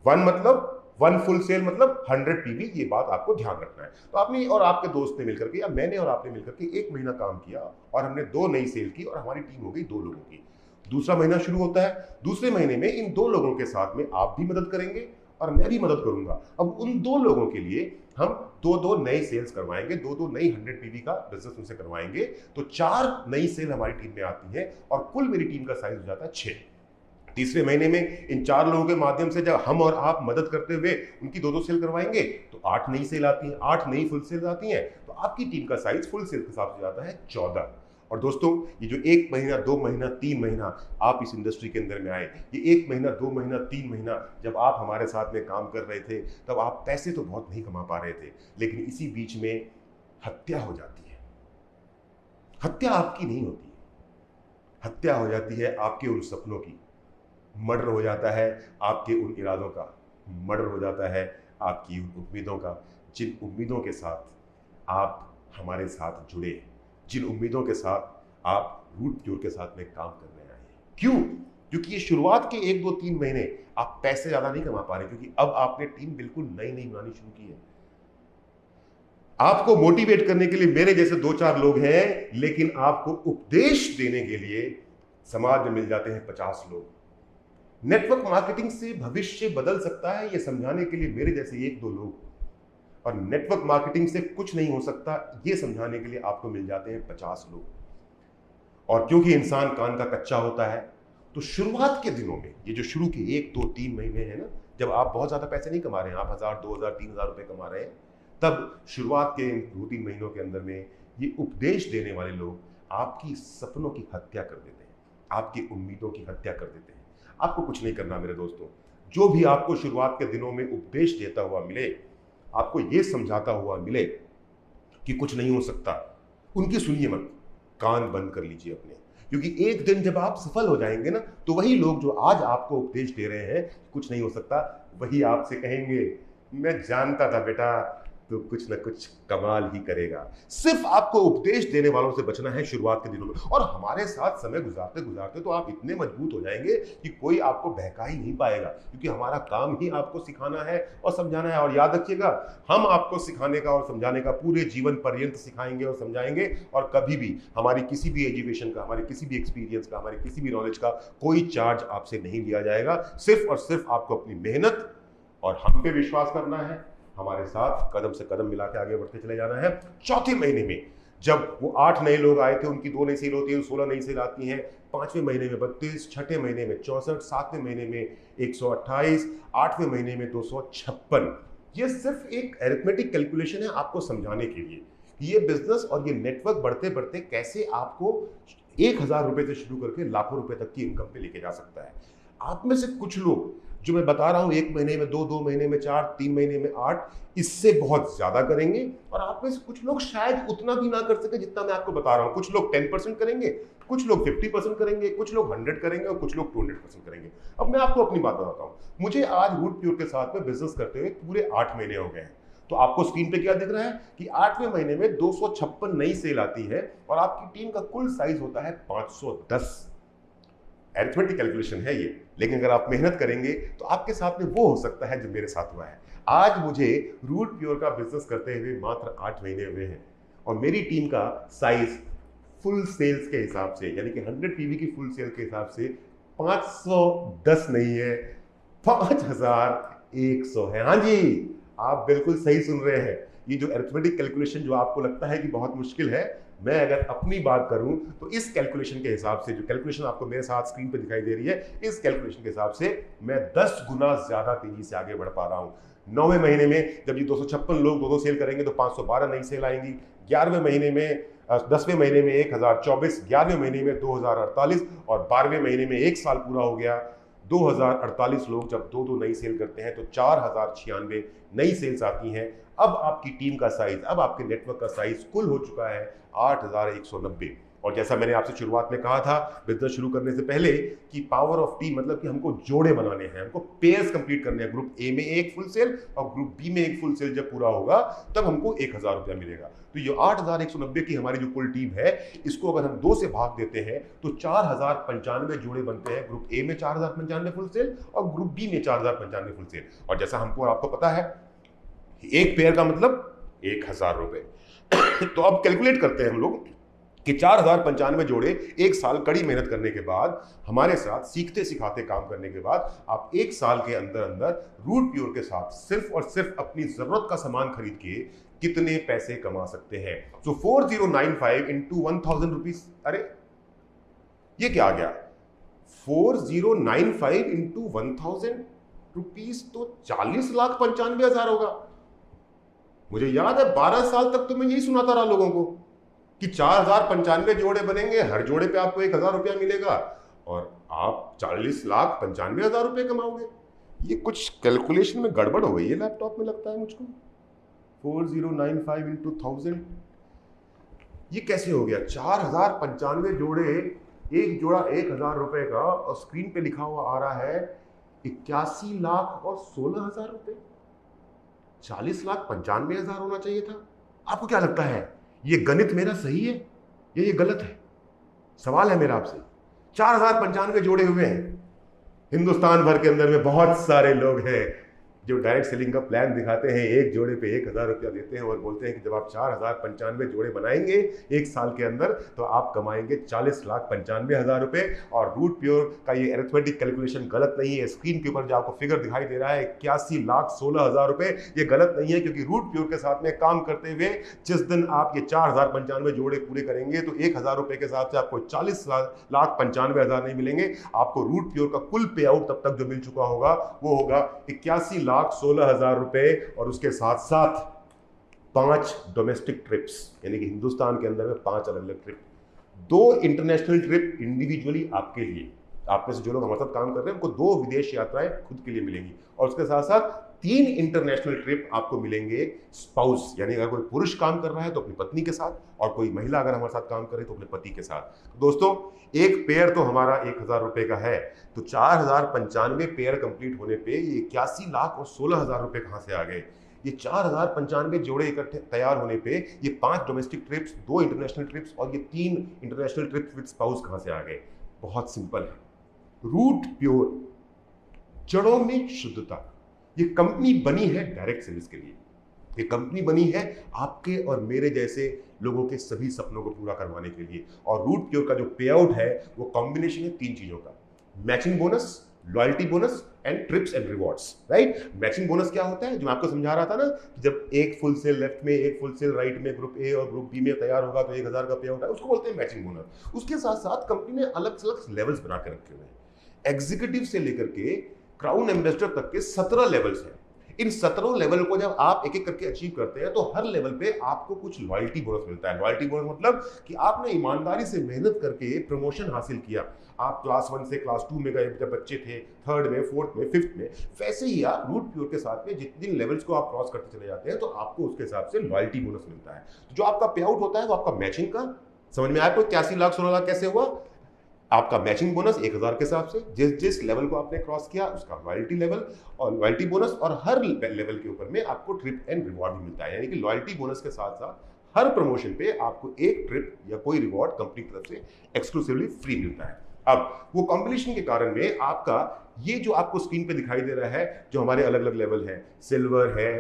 [SPEAKER 1] 1 मतलब 1 फुल सेल मतलब 100 पीवी, ये बात आपको ध्यान रखना है। तो आपने और आपके दोस्त ने मिलकर के, या मैंने और आपने मिलकर के एक महीना काम किया और हमने 2 नई सेल की और हमारी टीम हो गई 2 लोगों की। दूसरा महीना शुरू होता है, दूसरे महीने में इन 2 लोगों के साथ में आप भी मदद करेंगे और मैं भी मदद करूंगा। अब उन 2 लोगों के लिए हम 2-2 नई सेल्स करवाएंगे, 2-2 नई 100 पीवी का बिजनेस उनसे करवाएंगे, तो 4 नई सेल हमारी टीम में आती है और कुल मेरी टीम का साइज हो जाता है 6। तीसरे महीने में इन 4 लोगों के माध्यम से जब हम और आप मदद करते हुए उनकी 2-2 सेल करवाएंगे, तो 8 नई सेल आती हैं, 8 नई फुल सेल आती हैं, तो आपकी टीम का साइज फुल सेल के हिसाब से जाता है 14। और दोस्तों, ये जो 1 महीना, 2 महीना, 3 महीना आप इस इंडस्ट्री के अंदर में आए, ये 1 महीना, 2 महीना, 3 महीना जब आप हमारे साथ में काम कर रहे थे, तब आप पैसे तो बहुत नहीं कमा पा रहे थे, लेकिन इसी बीच में हत्या हो जाती है। हत्या आपकी नहीं होती, हत्या हो जाती है आपके उन सपनों की, मर्डर हो जाता है आपके उन इरादों का, मर्डर हो जाता है आपकी उन उम्मीदों का, जिन उम्मीदों के साथ आप हमारे साथ जुड़े, जिन उम्मीदों के साथ आप रूट प्योर के साथ में काम करने आए हैं। क्यों? क्योंकि ये शुरुआत के 1, 2, 3 महीने आप पैसे ज्यादा नहीं कमा पा रहे, क्योंकि अब आपने टीम बिल्कुल नई नई बनानी शुरू की है। आपको मोटिवेट करने के लिए मेरे जैसे 2-4 लोग हैं, लेकिन आपको उपदेश देने के लिए समाज में मिल जाते हैं 50 लोग। नेटवर्क मार्केटिंग से भविष्य बदल सकता है, ये समझाने के लिए मेरे जैसे 1-2 लोग, और नेटवर्क मार्केटिंग से कुछ नहीं हो सकता, ये समझाने के लिए आपको मिल जाते हैं 50 लोग। और क्योंकि इंसान कान का कच्चा होता है, तो शुरुआत के दिनों में, ये जो शुरू के 1-2-3 महीने हैं ना, जब आप बहुत ज़्यादा पैसे नहीं कमा रहे हैं, आप 1000, 2000, 3000 रुपये कमा रहे हैं, तब शुरुआत के 2-3 महीनों के अंदर में ये उपदेश देने वाले लोग आपकी सपनों की हत्या कर देते हैं, आपकी उम्मीदों की हत्या कर देते हैं। आपको कुछ नहीं करना मेरे दोस्तों। जो भी आपको शुरुआत के दिनों में उपदेश देता हुआ मिले, आपको ये समझाता हुआ मिले कि कुछ नहीं हो सकता, उनकी सुनिए मत, कान बंद कर लीजिए अपने। क्योंकि एक दिन जब आप सफल हो जाएंगे ना, तो वही लोग जो आज आपको उपदेश दे रहे हैं कुछ नहीं हो सकता, वही आपसे कहेंगे मैं जानता था बेटा तो कुछ ना कुछ कमाल ही करेगा। सिर्फ आपको उपदेश देने वालों से बचना है शुरुआत के दिनों में। और हमारे साथ समय गुजारते गुजारते तो आप इतने मजबूत हो जाएंगे कि कोई आपको बहका ही नहीं पाएगा, क्योंकि हमारा काम ही आपको सिखाना है और समझाना है। और याद रखिएगा, हम आपको सिखाने का और समझाने का पूरे जीवन पर्यंत सिखाएंगे और समझाएंगे, और कभी भी हमारी किसी भी एजुकेशन का, हमारे किसी भी एक्सपीरियंस का, हमारे किसी भी नॉलेज का कोई चार्ज आपसे नहीं लिया जाएगा। सिर्फ और सिर्फ आपको अपनी मेहनत और हम पे विश्वास करना है, हमारे साथ कदम से कदम मिला के आगे बढ़ते चले जाना है। चौथे महीने में जब वो 8 नए लोग आए थे, उनकी 2 नई सेल होती है, 16 नई सेल आती हैं, 5वें महीने में 32, 6ठे महीने में 64, 7वें महीने में 128, 8वें महीने में 256। ये सिर्फ एक अरिथमेटिक कैलकुलेशन है आपको समझाने के लिए कि ये बिजनेस और ये नेटवर्क बढ़ते बढ़ते कैसे आपको 1000 रुपए से शुरू करके लाखों रुपए तक की इनकम पे लेके जा सकता है। आप में से कुछ लोग जो मैं बता रहा हूं, 1 महीने में 2, 2 महीने में 4, 3 महीने में 8, इससे बहुत ज्यादा करेंगे। और आप में से कुछ लोग शायद उतना भी ना कर सके जितना मैं आपको बता रहा हूं। कुछ लोग 10% करेंगे, कुछ लोग 50% करेंगे, कुछ लोग 100 करेंगे और कुछ लोग 200% करेंगे। अब मैं आपको अपनी बात बताता हूं। मुझे आज रूट प्योर के साथ में बिजनेस करते हुए पूरे 8 महीने हो गए हैं। तो आपको स्क्रीन पे क्या दिख रहा है कि 8वें महीने में 256 नई सेल आती है और आपकी टीम का कुल साइज होता है 510। अरिथमेटिक कैलकुलेशन है ये, लेकिन अगर आप मेहनत करेंगे तो आपके साथ में वो हो सकता है जो मेरे साथ हुआ है। आज मुझे रूट प्योर का बिजनेस करते हुए मात्र 8 महीने हुए हैं और मेरी टीम का साइज फुल सेल्स के हिसाब से, यानी कि 100 पीवी की फुल सेल के हिसाब से 510 नहीं है, 5100 है। हाँ जी, आप बिल्कुल सही सुन रहे हैं। ये जो अरिथमेटिक कैलकुलेशन जो आपको लगता है कि बहुत मुश्किल है, मैं अगर अपनी बात करूं तो इस कैलकुलेशन के हिसाब से, जो कैलकुलेशन आपको मेरे साथ स्क्रीन पर दिखाई दे रही है, इस कैलकुलेशन के हिसाब से मैं 10 गुना ज्यादा तेजी से आगे बढ़ पा रहा हूं। 9वें महीने में जब ये 256 लोग 2-2 सेल करेंगे तो 512 नई सेल आएंगी। 11वें महीने में 10वें महीने में 1024, 11वें महीने में 2048 और 12वें महीने में 1 साल पूरा हो गया। 2048 लोग जब 2-2 नई सेल करते हैं तो 4096 नई सेल्स आती हैं। अब आपकी टीम का साइज, अब आपके नेटवर्क का साइज कुल हो चुका है 8190। और जैसा मैंने आपसे शुरुआत में कहा था बिजनेस शुरू करने से पहले कि पावर ऑफ टीम, मतलब कि हमको जोड़े बनाने हैं, हमको पेयर्स कंप्लीट करने हैं। ग्रुप ए में एक फुल सेल और ग्रुप बी में एक फुल सेल जब पूरा होगा तब हमको 1000 रुपया मिलेगा। तो ये 8190 की हमारी जो कुल टीम है, इसको अगर हम 2 से भाग देते हैं तो 4095 जोड़े बनते हैं। ग्रुप ए में 4095 फुल सेल और ग्रुप बी में 4095 फुल सेल। और जैसा हमको आपको पता है, एक पेयर का मतलब 1000 रुपए। तो अब कैलकुलेट करते हैं हम लोग कि 4095 जोड़े 1 साल कड़ी मेहनत करने के बाद, हमारे साथ सीखते सिखाते काम करने के बाद, आप 1 साल के अंदर अंदर रूट प्योर के साथ सिर्फ और सिर्फ अपनी जरूरत का सामान खरीद के कितने पैसे कमा सकते हैं। सो 4095 इंटू 1000 रुपीज, अरे ये क्या आ गया, 4095 इंटू 1000 रुपीज तो 40,95,000 होगा। मुझे याद है 12 साल तक तो मैं यही सुनाता रहा लोगों को कि 4095 जोड़े बनेंगे, हर जोड़े पे आपको 1000 रुपया मिलेगा और आप 40,95,000 रुपये कमाओगे। ये कुछ कैलकुलेशन में गड़बड़ हो गई है लैपटॉप में, लगता है मुझको। 4095 इंटू 1000, ये कैसे हो गया? 4095 जोड़े, एक जोड़ा 1000 रुपए का, और स्क्रीन पे लिखा हुआ आ रहा है 81,16,000 रुपए। 40,95,000 होना चाहिए था। आपको क्या लगता है, ये गणित मेरा सही है या ये गलत है? सवाल है मेरा आपसे। 4095 जोड़े हुए हैं। हिंदुस्तान भर के अंदर में बहुत सारे लोग हैं, जो डायरेक्ट सेलिंग का प्लान दिखाते हैं, एक जोड़े पे 1,000 रुपया देते हैं और बोलते हैं कि जब आप 4,095 जोड़े बनाएंगे एक साल के अंदर तो आप कमाएंगे 40,95,000 रुपए। और रूट प्योर का ये अरिथमेटिक कैलकुलेशन गलत नहीं है। स्क्रीन के ऊपर जो आपको फिगर दिखाई दे रहा है 81,16,000 रुपए, ये गलत नहीं है, क्योंकि रूट प्योर के साथ में काम करते हुए जिस दिन आप ये 4,095 जोड़े पूरे करेंगे तो 1,000 रुपए के हिसाब से आपको 40,95,000 नहीं मिलेंगे। आपको रूट प्योर का कुल पे आउट तब तक जो मिल चुका होगा वो होगा 81,16,000 रुपए, और उसके साथ साथ 5 डोमेस्टिक ट्रिप्स, यानी कि हिंदुस्तान के अंदर में 5 अलग अलग ट्रिप, 2 इंटरनेशनल ट्रिप इंडिविजुअली आपके लिए, आप में से जो लोग हमारे साथ काम कर रहे हैं उनको 2 विदेश यात्राएं खुद के लिए मिलेंगी, और उसके साथ साथ 3 इंटरनेशनल ट्रिप आपको मिलेंगे स्पाउस, यानी अगर कोई पुरुष काम कर रहा है तो अपनी पत्नी के साथ, और कोई महिला अगर हमारे साथ काम करे तो अपने पति के साथ। दोस्तों, एक पेयर तो हमारा 1,000 रुपए का है, तो 4,095 पेयर कंप्लीट होने पे ये 81,16,000 रुपए कहां से आ गए? ये 4,095 जोड़े इकट्ठे तैयार होने पे ये 5 डोमेस्टिक ट्रिप्स, 2 इंटरनेशनल ट्रिप्स और ये 3 इंटरनेशनल ट्रिप्स विद स्पाउस कहां से आ गए? बहुत सिंपल है। रूट प्योर, जड़ों में शुद्धता, ये कंपनी बनी है डायरेक्ट सेल्स के लिए। ये कंपनी बनी है आपके और मेरे जैसे लोगों के सभी सपनों को पूरा करवाने के लिए। और रूट प्योर का जो पे आउट है वो कॉम्बिनेशन है 3 चीजों का: matching bonus, loyalty bonus and trips and rewards. Right? Matching bonus क्या होता है, जो मैं आपको समझा रहा था ना, कि जब एक फुल सेल लेफ्ट में, एक फुल सेल राइट में, ग्रुप ए और ग्रुप बी में तैयार होगा तो 1,000 का पे आउट है, उसको बोलते हैं मैचिंग बोनस। उसके साथ साथ कंपनी ने अलग अलग लेवल्स बना के रखे हुए हैं। एग्जीक्यूटिव से लेकर के क्राउन एम्बेसडर तक के 17 लेवल्स हैं। इन 17 लेवल को जब आप एक एक करके अचीव करते हैं तो हर लेवल पे आपको कुछ लॉयल्टी बोनस मिलता है। लॉयल्टी बोनस मतलब कि आपने ईमानदारी से मेहनत करके प्रमोशन हासिल किया। आप क्लास 1 से क्लास 2 में गए जब बच्चे थे, 3rd में, 4th में, 5th में, वैसे ही आप रूट प्योर के साथ में जितने लेवल्स को आप क्रॉस करते चले जाते हैं तो आपको उसके हिसाब से लॉयल्टी बोनस मिलता है। तो जो आपका पे आउट होता है वो आपका मैचिंग का, समझ में आया? 81,16,000 कैसे हुआ? आपका मैचिंग बोनस 1,000 के हिसाब से, जिस जिस लेवल को आपने क्रॉस किया उसका लॉयल्टी लेवल और लॉयल्टी बोनस, और हर लेवल के ऊपर में आपको ट्रिप एंड रिवॉर्ड भी मिलता है। यानी कि लॉयल्टी बोनस के साथ साथ हर प्रमोशन पे आपको एक ट्रिप या कोई रिवॉर्ड कंपनी की तरफ से एक्सक्लूसिवली फ्री मिलता है। अब वो कॉम्बिनेशन के कारण में आपका ये जो आपको स्क्रीन पे दिखाई दे रहा है, जो हमारे अलग अलग लेवल है, सिल्वर है,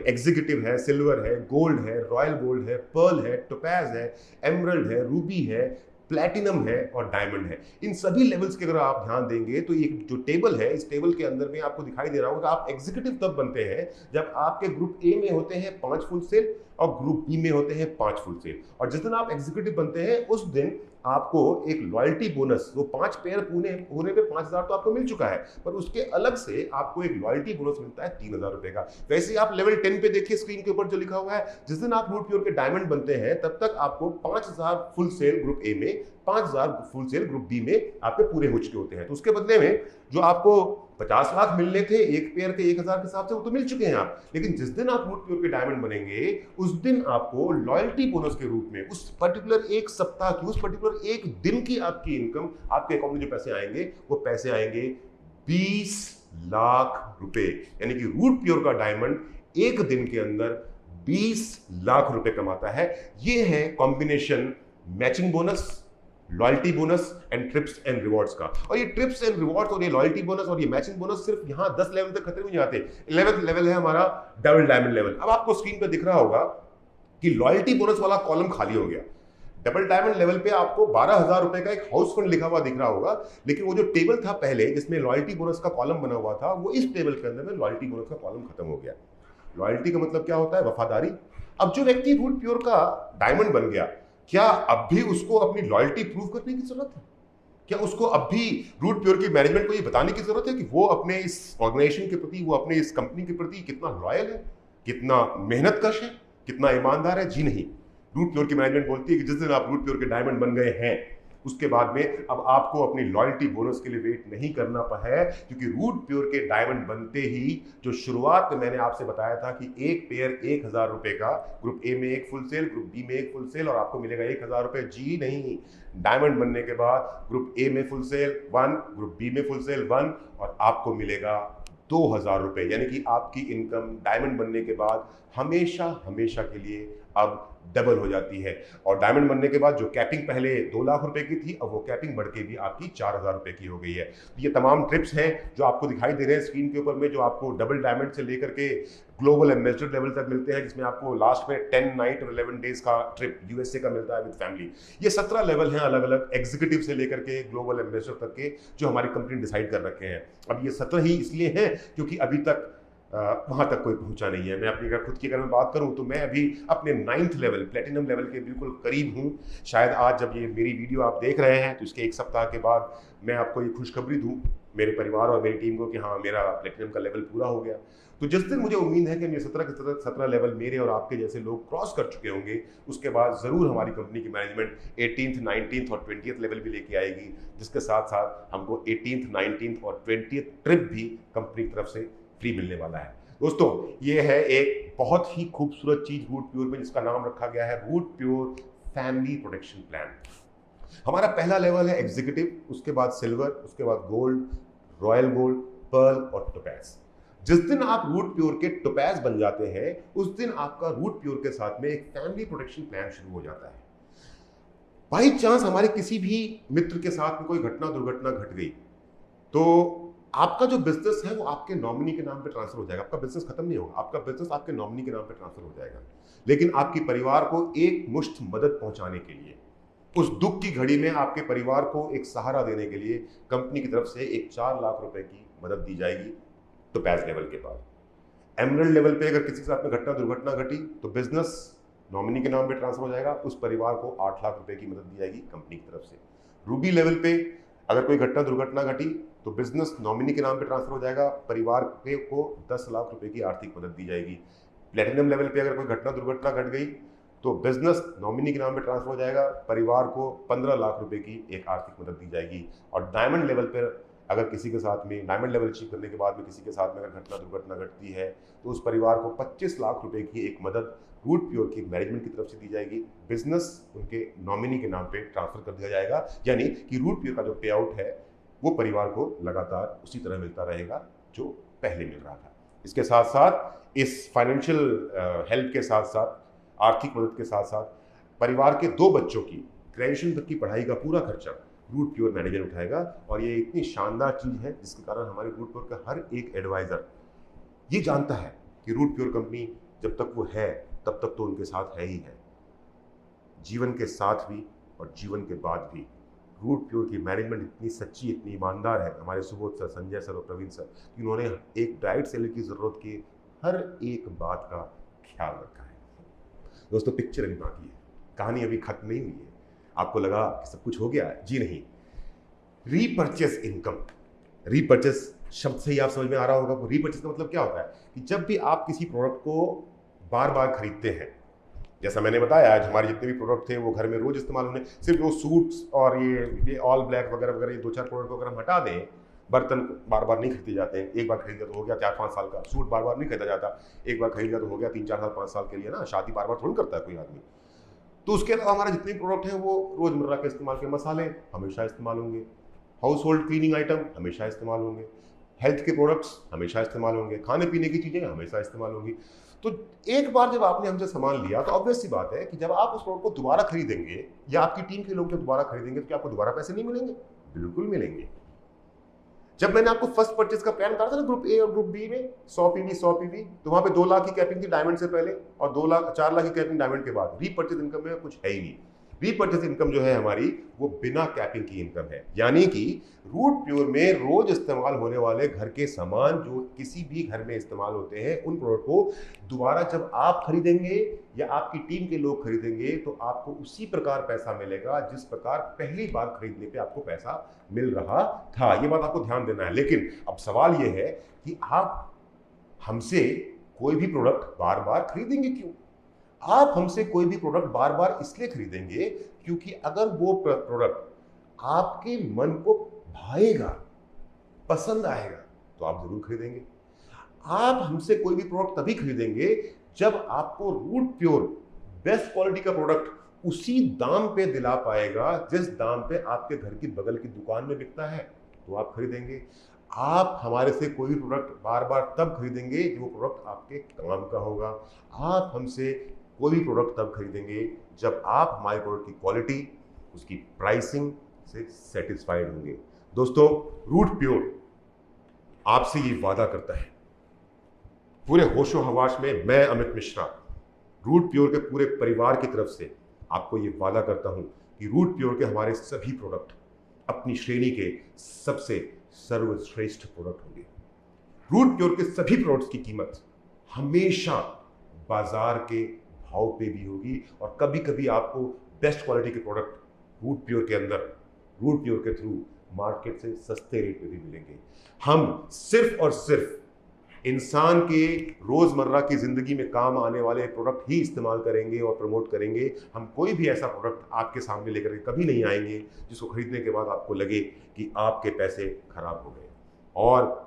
[SPEAKER 1] एग्जीक्यूटिव है, सिल्वर है, गोल्ड है, रॉयल गोल्ड है, पर्ल है, टोपैज है, एमरल्ड है, रूबी है, प्लैटिनम है और डायमंड है। इन सभी लेवल्स के अगर आप ध्यान देंगे तो ये जो टेबल है, इस टेबल के अंदर में आपको दिखाई दे रहा होगा आप एग्जीक्यूटिव तब बनते हैं जब आपके ग्रुप ए में होते हैं 5 फुल सेल और ग्रुप बी में होते हैं 5 फुल सेल। और जिस दिन आप एग्जीक्यूटिव बनते हैं उस दिन आपको एक लॉयल्टी बोनस, वो 5 पेयर होने पे 5,000 तो आपको मिल चुका है, पर उसके अलग से आपको एक लॉयल्टी बोनस मिलता है 3,000 रुपए का। वैसे ही आप लेवल 10 पे देखिए स्क्रीन के ऊपर जो लिखा हुआ है, जिस दिन आप रूट प्योर के डायमंड बनते हैं तब तक आपको 5,000 फुल सेल ग्रुप ए में, 5,000 फुल सेल ग्रुप बी में आपके पूरे हो चुके होते हैं। तो उसके बदले में जो आपको 50 लाख मिलने थे एक पेयर के 1,000 के हिसाब से, वो तो मिल चुके हैं आप। लेकिन जिस दिन आप रूट प्योर के डायमंड बनेंगे उस दिन आपको लॉयल्टी बोनस के रूप में उस पर्टिकुलर एक सप्ताह की, उस पर्टिकुलर एक दिन की आपकी इनकम, आपके अकाउंट में जो पैसे आएंगे वो पैसे आएंगे 20 लाख रुपए। यानी कि रूट प्योर का डायमंड एक दिन के अंदर 20 लाख रुपए कमाता है। ये है combination matching bonus, loyalty bonus and trips and rewards का। और ये ट्रिप्स एंड रिवॉर्ड्स और ये लॉयल्टी बोनस और ये मैचिंग बोनस सिर्फ यहां 10 लेवल तक खत्म नहीं आते। 11th लेवल है हमारा डबल डायमंड लेवल। अब आपको स्क्रीन पे दिख रहा होगा कि लॉयल्टी बोनस वाला कॉलम खाली हो गया। डबल डायमंड लेवल पे आपको 12,000 रुपए का एक हाउस फंड लिखा हुआ दिख रहा होगा, लेकिन वो जो टेबल था पहले जिसमें लॉयल्टी बोनस का कॉलम बना हुआ था, वो इस टेबल के अंदर में लॉयल्टी बोनस का कॉलम खत्म हो गया। लॉयल्टी का मतलब क्या होता है? वफादारी। अब जो व्यक्ति रूट प्योर का डायमंड बन गया, क्या अब भी उसको अपनी लॉयल्टी प्रूव करने की जरूरत है? क्या उसको अब भी रूट प्योर की मैनेजमेंट को ये बताने की जरूरत है कि वो अपने इस ऑर्गेनाइजेशन के प्रति, वो अपने इस कंपनी के प्रति कितना लॉयल है, कितना मेहनतकश है, कितना ईमानदार है? जी नहीं। रूट प्योर की मैनेजमेंट बोलती है कि जिस दिन आप रूट प्योर के डायमंड बन गए हैं उसके बाद में अब आपको अपनी लॉयल्टी बोनस के लिए वेट नहीं करना है, क्योंकि रूट प्योर के डायमंड बनते ही जो शुरुआत में मैंने आपसे बताया था कि एक पेयर 1,000 रुपए का, ग्रुप ए में एक फुल सेल, ग्रुप बी में एक फुल सेल और आपको मिलेगा 1,000 रुपए। जी नहीं, डायमंड बनने के बाद ग्रुप ए में फुल सेल 1, ग्रुप बी में फुल सेल 1 और आपको मिलेगा 2,000 रुपए। यानी कि आपकी इनकम डायमंड बनने के बाद हमेशा हमेशा के लिए अब डबल हो जाती है। और डायमंड बनने के बाद जो कैपिंग पहले 2 लाख रुपए की थी, अब वो कैपिंग बढ़ के भी आपकी 4,000 रुपए की हो गई है। तो ये तमाम ट्रिप्स हैं जो आपको दिखाई दे रहे हैं स्क्रीन के ऊपर में, जो आपको डबल डायमंड से लेकर के ग्लोबल एम्बेसडर लेवल तक मिलते हैं, जिसमें आपको लास्ट में 10 नाइट और 11 डेज का ट्रिप यूएसए का मिलता है विद फैमिली। ये 17 लेवल हैं अलग अलग, एग्जीक्यूटिव से लेकर के ग्लोबल एम्बेसडर तक के, जो हमारी कंपनी डिसाइड कर रखे हैं। अब ये 17 ही इसलिए हैं क्योंकि अभी तक वहां तक कोई पहुंचा नहीं है। मैं अपनी अगर खुद की अगर मैं बात करूं तो मैं अभी अपने 9th लेवल प्लेटिनम लेवल के बिल्कुल करीब हूं। शायद आज जब ये मेरी वीडियो आप देख रहे हैं तो इसके 1 सप्ताह के बाद मैं आपको ये खुशखबरी दूं मेरे परिवार और मेरी टीम को कि हाँ, मेरा प्लेटिनम का लेवल पूरा हो गया। तो जिस दिन मुझे उम्मीद है कि ये 17 के 17 लेवल मेरे और आपके जैसे लोग क्रॉस कर चुके होंगे, उसके बाद ज़रूर हमारी कंपनी की मैनेजमेंट 18th, 19th और 20th लेवल भी लेके आएगी, जिसके साथ साथ हमको 18th, 19th और 20th ट्रिप भी कंपनी की तरफ से फ्री मिलने वाला है। दोस्तों, ये है एक बहुत ही खूबसूरत चीज़ रूट प्योर में, जिसका नाम रखा गया है Root Pure family protection plan. हमारा पहला लेवल है एग्जीक्यूटिव, उसके बाद सिल्वर, उसके बाद गोल्ड, रॉयल गोल्ड, पर्ल और टोपैज। जिस दिन आप रूट प्योर के टोपैज बन जाते हैं, उस दिन आपका रूट प्योर के साथ में एक फैमिली प्रोटेक्शन प्लान शुरू हो जाता है। बाई चांस हमारे किसी भी मित्र के साथ में कोई घटना दुर्घटना घट गई, तो आपका जो बिजनेस है वो आपके नॉमिनी के नाम पे ट्रांसफर हो जाएगा। आपका बिजनेस खत्म नहीं होगा, आपका बिजनेस आपके नॉमिनी के नाम पे ट्रांसफर हो जाएगा। लेकिन आपके परिवार को एक मुश्त मदद पहुंचाने के लिए, उस दुख की घड़ी में आपके परिवार को एक सहारा देने के लिए कंपनी की तरफ से एक 4 लाख रुपए की मदद दी जाएगी टोपैज लेवल के बाद। एमरल्ड लेवल पे अगर किसी के साथ में घटना दुर्घटना घटी तो बिजनेस नॉमिनी के नाम पे ट्रांसफर हो जाएगा, उस परिवार को 8 लाख रुपए की मदद दी जाएगी कंपनी की तरफ से। रूबी लेवल पे अगर कोई घटना दुर्घटना घटी तो बिजनेस नॉमिनी के नाम पे ट्रांसफर हो जाएगा, परिवार को 10 लाख रुपए की आर्थिक मदद दी जाएगी। प्लेटिनम लेवल पे अगर कोई घटना दुर्घटना घट गई तो बिजनेस नॉमिनी के नाम पे ट्रांसफर हो जाएगा, परिवार को 15 लाख रुपए की एक आर्थिक मदद दी जाएगी। और डायमंड लेवल पर अगर किसी के साथ में डायमंड लेवल अचीव करने के बाद में किसी के साथ में अगर घटना दुर्घटना घटती है तो उस परिवार को 25 लाख रुपए की एक मदद रूट प्योर की मैनेजमेंट की तरफ से दी जाएगी। बिजनेस उनके नॉमिनी के नाम पे ट्रांसफर कर दिया जाएगा, यानी कि रूट प्योर का जो पे आउट है वो परिवार को लगातार उसी तरह मिलता रहेगा जो पहले मिल रहा था। इसके साथ साथ इस फाइनेंशियल हेल्प के साथ साथ, आर्थिक मदद के साथ साथ, परिवार के 2 बच्चों की ग्रेजुएशन तक की पढ़ाई का पूरा खर्चा रूट प्योर मैनेजमेंट उठाएगा। और ये इतनी शानदार चीज़ है जिसके कारण हमारे रूट प्योर का हर एक एडवाइज़र ये जानता है कि रूट प्योर कंपनी जब तक वो है तब तक तो उनके साथ है ही है, जीवन के साथ भी और जीवन के बाद भी। रूट प्योर की मैनेजमेंट इतनी सच्ची, इतनी ईमानदार है, हमारे सुबोध सर, संजय सर और प्रवीण सर, इन्होंने एक डायरेक्ट सेलर की ज़रूरत की हर एक बात का ख्याल रखा है। दोस्तों, पिक्चर अभी बाकी है, कहानी अभी खत्म नहीं हुई है। आपको लगा कि सब कुछ हो गया है? जी नहीं। रीपर्चेस इनकम, रीपर्चेस शब्द से ही आप समझ में आ रहा होगा। रीपर्चेस का मतलब क्या होता है कि जब भी आप किसी प्रोडक्ट को बार बार खरीदते हैं, जैसा मैंने बताया आज हमारे जितने भी प्रोडक्ट थे वो घर में रोज इस्तेमाल होने, सिर्फ वो सूट्स और ये ऑल ब्लैक वगैरह वगैरह ये 2-4 प्रोडक्ट को अगर हम हटा दें, बर्तन बार बार नहीं खरीदे जाते हैं। एक बार खरीद लिया तो हो गया 4-5 साल का, सूट बार बार नहीं खरीदा जाता, एक बार खरीद लिया तो हो गया 3-4 साल 5 साल के लिए ना, शादी बार बार थोड़ी करता है कोई आदमी। तो उसके अलावा हमारे जितने प्रोडक्ट हैं वो रोजमर्रा के इस्तेमाल के मसाले हमेशा इस्तेमाल होंगे, हाउस होल्ड क्लीनिंग आइटम हमेशा इस्तेमाल होंगे, हेल्थ के प्रोडक्ट्स हमेशा इस्तेमाल होंगे, खाने पीने की चीज़ें हमेशा इस्तेमाल होंगी। तो एक बार जब आपने हमसे सामान लिया तो ऑब्वियस सी बात है कि जब आप उस प्रोडक्ट को दोबारा खरीदेंगे या आपकी टीम के लोग जब दोबारा खरीदेंगे तो क्या आपको दोबारा पैसे नहीं मिलेंगे? बिल्कुल मिलेंगे। जब मैंने आपको फर्स्ट परचेज का प्लान कहा था ना ग्रुप ए और ग्रुप बी में 100 पीवी, तो वहां पे 2 लाख की कैपिंग थी डायमंड से पहले और 4 लाख की कैपिंग डायमंड के बाद। रीपर्चेज इनकम में कुछ है ही नहीं। रीपर्चेज इनकम जो है हमारी वो बिना कैपिंग की इनकम है, यानी कि रूट प्योर में रोज इस्तेमाल होने वाले घर के सामान जो किसी भी घर में इस्तेमाल होते हैं उन प्रोडक्ट को दोबारा जब आप खरीदेंगे या आपकी टीम के लोग खरीदेंगे तो आपको उसी प्रकार पैसा मिलेगा जिस प्रकार पहली बार खरीदने पे आपको पैसा मिल रहा था। ये बात आपको ध्यान देना है। लेकिन अब सवाल ये है कि आप हमसे कोई भी प्रोडक्ट बार बार खरीदेंगे क्यों? आप हमसे कोई भी प्रोडक्ट बार बार इसलिए खरीदेंगे क्योंकि अगर वो प्रोडक्ट आपके मन को भाएगा, पसंद आएगा, तो आप जरूर खरीदेंगे। आप हमसे कोई भी प्रोडक्ट तभी खरीदेंगे जब आपको रूट प्योर बेस्ट क्वालिटी का प्रोडक्ट उसी दाम पे दिला पाएगा जिस दाम पे आपके घर की बगल की दुकान में बिकता है, तो आप खरीदेंगे। आप हमारे से कोई भी प्रोडक्ट बार बार तब खरीदेंगे जो वो प्रोडक्ट आपके काम का होगा। आप हमसे कोई भी प्रोडक्ट तब खरीदेंगे जब आप हमारे प्रोडक्ट की क्वालिटी, उसकी प्राइसिंग से सेटिस्फाइड होंगे। दोस्तों, रूट प्योर आपसे ये वादा करता है, पूरे होशो हवास में मैं अमित मिश्रा रूट प्योर के पूरे परिवार की तरफ से आपको ये वादा करता हूं कि रूट प्योर के हमारे सभी प्रोडक्ट अपनी श्रेणी के सबसे सर्वश्रेष्ठ प्रोडक्ट होंगे। रूट प्योर के सभी प्रोडक्ट्स की कीमत हमेशा बाजार के भाव पे भी होगी और कभी कभी आपको बेस्ट क्वालिटी के प्रोडक्ट रूट प्योर के अंदर, रूट प्योर के थ्रू मार्केट से सस्ते रेट पे भी मिलेंगे। हम सिर्फ और सिर्फ इंसान के रोजमर्रा की जिंदगी में काम आने वाले प्रोडक्ट ही इस्तेमाल करेंगे और प्रमोट करेंगे। हम कोई भी ऐसा प्रोडक्ट आपके सामने लेकर के कभी नहीं आएंगे जिसको खरीदने के बाद आपको लगे कि आपके पैसे खराब हो गए। और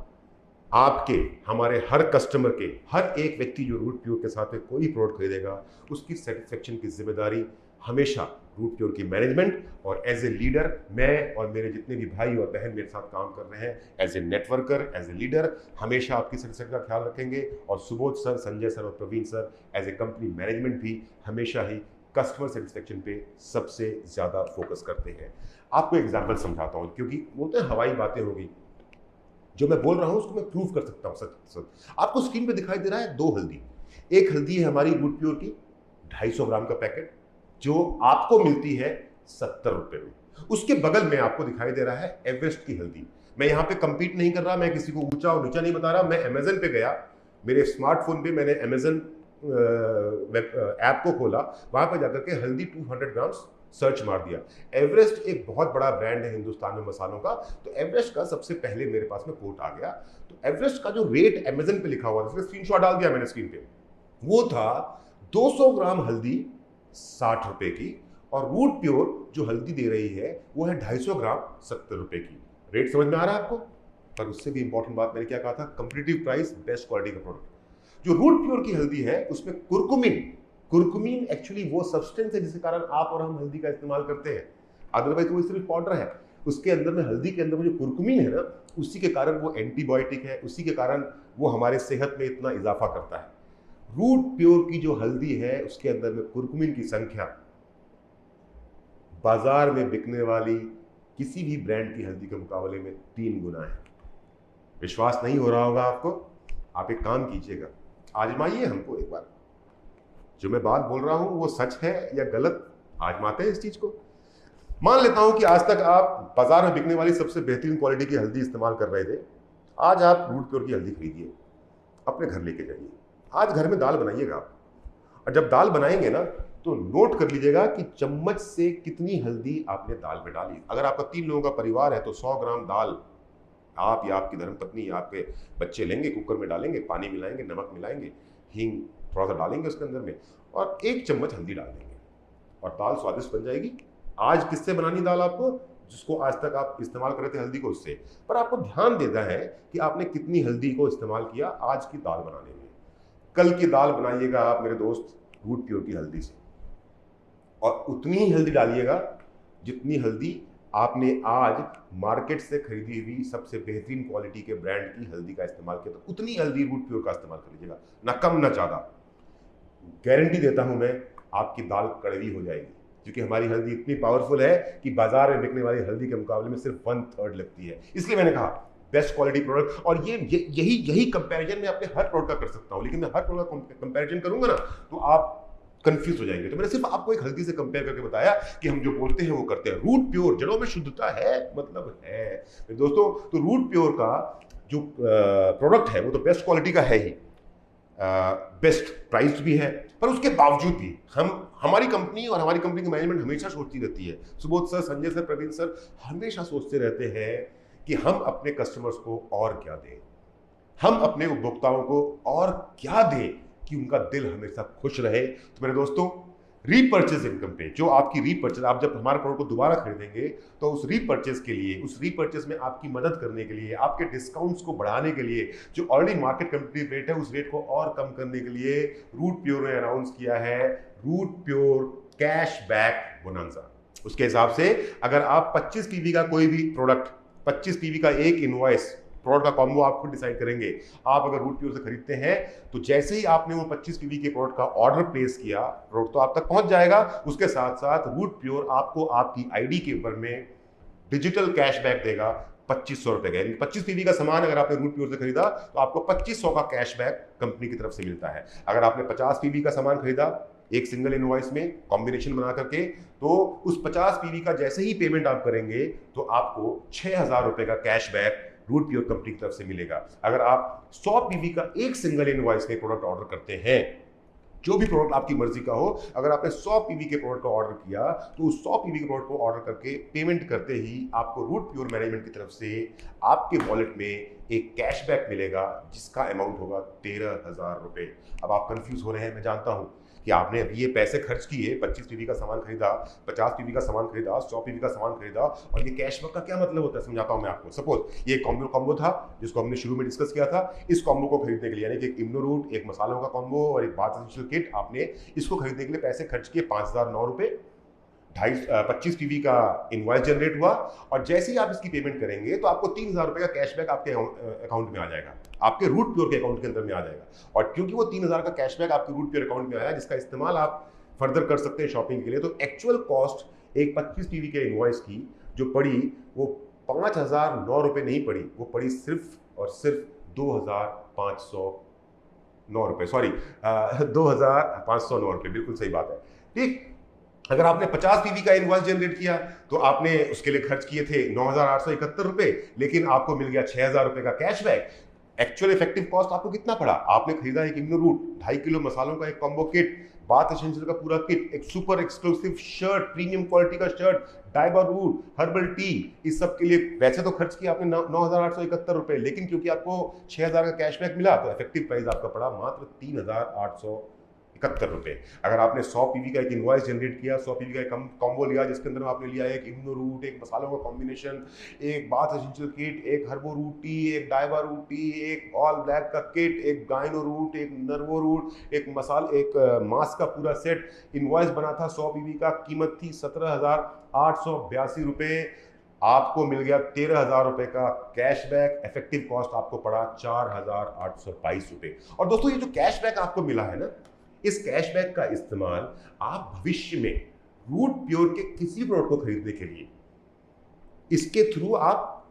[SPEAKER 1] आपके, हमारे हर कस्टमर के, हर एक व्यक्ति जो रूट प्योर के साथ में कोई प्रोडक्ट खरीदेगा, उसकी सेटिस्फेक्शन की जिम्मेदारी हमेशा रूट प्योर की मैनेजमेंट और एज ए लीडर मैं और मेरे जितने भी भाई और बहन मेरे साथ काम कर रहे हैं, as a networker, as a leader, हमेशा आपकी सेटिस्फेक्शन का ख्याल रखेंगे। और सुबोध सर, संजय सर और Praveen sir as a company management भी हमेशा ही कस्टमर सेटिस्फेक्शन पे सबसे ज़्यादा फोकस करते हैं। आपको एग्जाम्पल समझाता हूँ, क्योंकि बोलते हैं हवाई बातें होगी, जो मैं बोल रहा हूँ उसको मैं प्रूव कर सकता हूँ। सच आपको स्क्रीन पे दिखाई दे रहा है 2 हल्दी। एक हल्दी है हमारी रूट प्योर की 250 ग्राम का पैकेट, जो आपको मिलती है 70 रुपए में। उसके बगल में आपको दिखाई दे रहा है एवरेस्ट की हल्दी। मैं यहाँ पे कंपीट नहीं कर रहा, मैं किसी को ऊंचा और नीचा नहीं बता रहा। मैं अमेजन पे गया, मेरे स्मार्टफोन पे मैंने अमेजन ऐप को खोला, वहां पर जाकर के हल्दी 200 ग्राम सर्च मार दिया। एवरेस्ट एक बहुत बड़ा ब्रांड है हिंदुस्तान में मसालों का, तो एवरेस्ट का सबसे पहले मेरे पास में कोट आ गया। तो एवरेस्ट का जो रेट अमेजन पे लिखा हुआ था, स्क्रीनशॉट डाल दिया मैंने स्क्रीन पे, वो था 200 ग्राम हल्दी 60 रुपए की, और रूट प्योर जो हल्दी दे रही है वो है 250 ग्राम 70 रुपए की। रेट समझ में आ रहा है आपको? पर उससे भी इंपॉर्टेंट बात मैंने क्या कहा था, कंपीटिटिव प्राइस, बेस्ट क्वालिटी का प्रोडक्ट। जो रूट प्योर की हल्दी है उसमें कुरकुमीन एक्चुअली वो सब्सटेंस है जिसके कारण आप और हम हल्दी का इस्तेमाल करते हैं। अदरवाइज वो सिर्फ पाउडर है। उसके अंदर में, हल्दी के अंदर में जो कुरकुमीन है ना, उसी के कारण वो एंटीबायोटिक है, उसी के कारण वो हमारे सेहत में इतना इजाफा करता है। रूट प्योर की जो हल्दी है उसके अंदर में कुरकुमीन की संख्या बाजार में बिकने वाली किसी भी ब्रांड की हल्दी के मुकाबले में 3 गुना है। विश्वास नहीं हो रहा होगा आपको? आप एक काम कीजिएगा, आजमाइए हमको एक बार। जो मैं बात बोल रहा हूं वो सच है या गलत, आजमाते हैं इस चीज को। मान लेता हूं कि आज तक आप बाजार में बिकने वाली सबसे बेहतरीन क्वालिटी की हल्दी इस्तेमाल कर रहे थे। आज आप रूट प्योर की हल्दी खरीदिए, अपने घर लेके जाइए। आज घर में दाल बनाइएगा आप, और जब दाल बनाएंगे ना तो नोट कर लीजिएगा कि चम्मच से कितनी हल्दी आपने दाल में डाली। अगर आपका 3 लोगों का परिवार है तो 100 ग्राम दाल आप या आपकी धर्मपत्नी या आपके बच्चे लेंगे, कुकर में डालेंगे, पानी मिलाएंगे, नमक मिलाएंगे, हींग थोड़ा सा डालेंगे उसके अंदर में, और 1 चम्मच हल्दी डाल देंगे और दाल स्वादिष्ट बन जाएगी। आज किससे बनानी दाल आपको? जिसको आज तक आप इस्तेमाल कर रहे थे हल्दी को, उससे। पर आपको ध्यान देना है कि आपने कितनी हल्दी को इस्तेमाल किया आज की दाल बनाने में। कल की दाल बनाइएगा आप मेरे दोस्त रूट प्योर की हल्दी से, और उतनी ही हल्दी डालिएगा जितनी हल्दी आपने आज मार्केट से खरीदी हुई सबसे बेहतरीन क्वालिटी के ब्रांड की हल्दी का इस्तेमाल किया, तो उतनी हल्दी रूट प्योर का इस्तेमाल कर लीजिएगा, ना कम ना ज्यादा। गारंटी देता हूं मैं, आपकी दाल कड़वी हो जाएगी, क्योंकि हमारी हल्दी इतनी पावरफुल है कि बाजार में बिकने वाली हल्दी के मुकाबले में सिर्फ 1/3 लगती है। इसलिए मैंने कहा बेस्ट क्वालिटी प्रोडक्ट। और यही कंपैरिजन मैं अपने हर प्रोडक्ट का कर सकता हूं, लेकिन मैं हर प्रोडक्ट का कंपैरिजन करूंगा ना तो आप कंफ्यूज हो जाएंगे। तो मैंने सिर्फ आपको एक हल्दी से कंपेयर करके बताया कि हम जो बोलते हैं वो करते हैं। रूट प्योर, जड़ों में शुद्धता है, मतलब है दोस्तों। तो रूट प्योर का जो प्रोडक्ट है वो तो बेस्ट क्वालिटी का है ही, बेस्ट प्राइस भी है, पर उसके बावजूद भी हमारी कंपनी और हमारी कंपनी की मैनेजमेंट हमेशा सोचती रहती है, Subodh sir, Sanjay sir, Praveen sir हमेशा सोचते रहते हैं कि हम अपने कस्टमर्स को और क्या दें, हम अपने उपभोक्ताओं को और क्या दें कि उनका दिल हमेशा खुश रहे। तो मेरे दोस्तों, रीपर्चेज इनकम पे, जो आपकी रीपर्चेज, आप जब हमारे प्रोडक्ट को दोबारा खरीदेंगे तो उस रीपर्चेज के लिए, उस रीपर्चेज में आपकी मदद करने के लिए, आपके डिस्काउंट्स को बढ़ाने के लिए, जो ऑलरेडी मार्केट कंपटीटिव रेट है उस रेट को और कम करने के लिए रूट प्योर ने अनाउंस किया है रूट प्योर कैश बैक बोनंजा। उसके हिसाब से अगर आप 25 पीवी का कोई भी प्रोडक्ट, 25 पीवी का एक इनवॉइस प्रोडक्ट का कॉम्बो आप खुद डिसाइड करेंगे। आप अगर रूट प्योर से खरीदते हैं तो जैसे ही आपने वो 25 पीवी के प्रोडक्ट का ऑर्डर प्लेस किया, प्रोडक्ट तो आप तक पहुंच जाएगा। उसके साथ साथ रूट प्योर आपको आपकी आईडी के ऊपर में डिजिटल कैशबैक देगा 2500 रुपए का। यानी 25 पीवी का सामान अगर आपने रूट प्योर से खरीदा तो आपको 2500 का कैशबैक कंपनी की तरफ से मिलता है। अगर आपने 50 पीवी का सामान खरीदा एक सिंगल इनवॉइस में कॉम्बिनेशन बना करके, तो उस 50 पीवी का जैसे ही पेमेंट आप करेंगे तो आपको 6000 रुपए का कैशबैक रूट प्योर कंपनी की तरफ से मिलेगा। अगर आप 100 पीवी का एक सिंगल इनवॉइस में प्रोडक्ट ऑर्डर करते हैं, जो भी प्रोडक्ट आपकी मर्जी का हो, अगर आपने 100 पीवी के प्रोडक्ट का ऑर्डर किया तो उस 100 पीवी के प्रोडक्ट को ऑर्डर करके पेमेंट करते ही आपको रूट प्योर मैनेजमेंट की तरफ से आपके वॉलेट में एक कैशबैक मिलेगा जिसका अमाउंट होगा 13,000 रुपए। अब आप कंफ्यूज हो रहे हैं, मैं जानता हूं कि आपने अभी ये पैसे खर्च किए, 25 पीवी का सामान खरीदा, 50 पीवी का सामान खरीदा, 100 पीवी का सामान खरीदा, और ये कैशबैक का क्या मतलब होता है समझाता हूं मैं आपको। सपोज ये कॉम्बो था जिसको हमने शुरू में डिस्कस किया था। इस कॉम्बो को खरीदने के लिए, यानी कि एक इम्नो रूट, एक मसालों का कॉम्बो और एक बाथ एसेंशियल किट, आपने इसको खरीदने के लिए पैसे खर्च किए 5009 रुपए। 25 पीवी का इनवॉइस जनरेट हुआ, और जैसे ही आप इसकी पेमेंट करेंगे तो आपको 3000 रुपए का कैशबैक आपके अकाउंट में आ जाएगा, आपके रूट प्योर के अकाउंट के अंदर में आ जाएगा। और क्योंकि वो 3000 का कैशबैक आपके रूट प्योर अकाउंट में आया, जिसका इस्तेमाल आप फर्दर कर सकते हैं शॉपिंग के लिए, तो एक्चुअल कॉस्ट एक 25 पीवी के इनवॉइस की जो पड़ी वो 5009 रुपए नहीं पड़ी, वो पड़ी सिर्फ और सिर्फ 2509 रुपए, सॉरी 2509 रुपए, बिल्कुल सही बात है। ठीक, अगर आपने 50 पीवी का इनवॉइस जनरेट किया तो आपने उसके लिए खर्च किए थे 9871 रुपए, लेकिन आपको मिल गया 6000 रुपए का कैशबैक। एक्चुअल इफेक्टिव कॉस्ट आपको कितना पड़ा? आपने खरीदा एक इम्नो रूट, 2.5 किलो मसालों का एक कॉम्बो किट, बाथ एसेंशियल का पूरा किट, एक super exclusive shirt, premium quality का शर्ट, डाइबा रूट, हर्बल टी, इस सब के लिए वैसे तो खर्च किया आपने 9871 रुपए, लेकिन क्योंकि आपको 6000 का कैशबैक मिला तो इफेक्टिव प्राइस आपका पड़ा मात्र 3871 रुपए। अगर आपने 100 पीवी का एक इनवॉइस जनरेट किया, 100 पीवी का एक कॉम्बो लिया जिसके अंदर आपने लिया एक इम्नो रूट, एक मसालों का कॉम्बिनेशन, एक बाथ एसेंशियल किट, एक हर्बो रूट टी, एक डाइबा रूट टी, एक ऑल ब्लैक का किट, एक गाइनो रूट, एक नर्वो रूट, एक मास्क का पूरा सेट, इनवॉइस बना था 100 पीवी का, कीमत थी 17,882 रुपए, आपको मिल गया 13,000 रुपए का कैशबैक। इफेक्टिव कॉस्ट आपको पड़ा 4,822 रुपए। और दोस्तों, ये जो कैशबैक आपको मिला है ना, इस कैशबैक का इस्तेमाल आप भविष्य में रूट प्योर के किसी प्रोडक्ट को खरीदने के लिए इसके थ्रू आप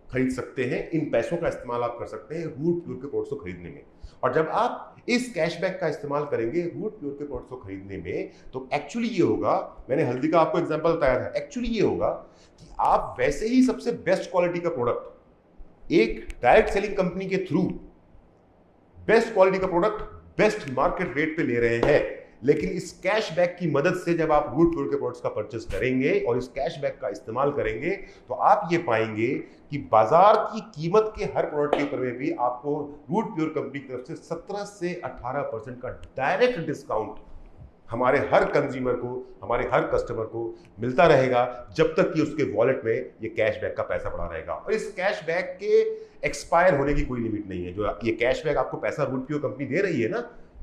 [SPEAKER 1] खरीद सकते हैं। इन पैसों का इस्तेमाल आप कर सकते हैं रूट प्योर के प्रोडक्ट्स को खरीदने में। और जब आप इस कैशबैक का इस्तेमाल करेंगे रूट प्योर के प्रोडक्ट्स को खरीदने में, तो एक्चुअली ये होगा, मैंने हल्दी का आपको एग्जांपल बताया था, एक्चुअली ये होगा कि आप वैसे ही सबसे बेस्ट क्वालिटी का प्रोडक्ट एक डायरेक्ट सेलिंग कंपनी के थ्रू बेस्ट क्वालिटी का प्रोडक्ट बेस्ट मार्केट रेट पे ले रहे हैं, लेकिन इस कैशबैक की मदद से जब आप रूट प्योर के प्रोडक्ट्स का परचेस करेंगे और इस कैशबैक का इस्तेमाल करेंगे, तो आप ये पाएंगे कि बाजार की कीमत के हर प्रोडक्ट के ऊपर में भी आपको रूट प्योर कंपनी की तरफ से 17 से 18% का डायरेक्ट डिस्काउंट हमारे हर कंज्यूमर को, हमारे हर कस्टमर को मिलता रहेगा, जब तक कि उसके वॉलेट में ये कैशबैक का पैसा पड़ा रहेगा। और इस कैशबैक के एक्सपायर होने की कोई लिमिट नहीं है। जो ये कैशबैक आपको पैसा रूट प्योर कंपनी दे रही है ना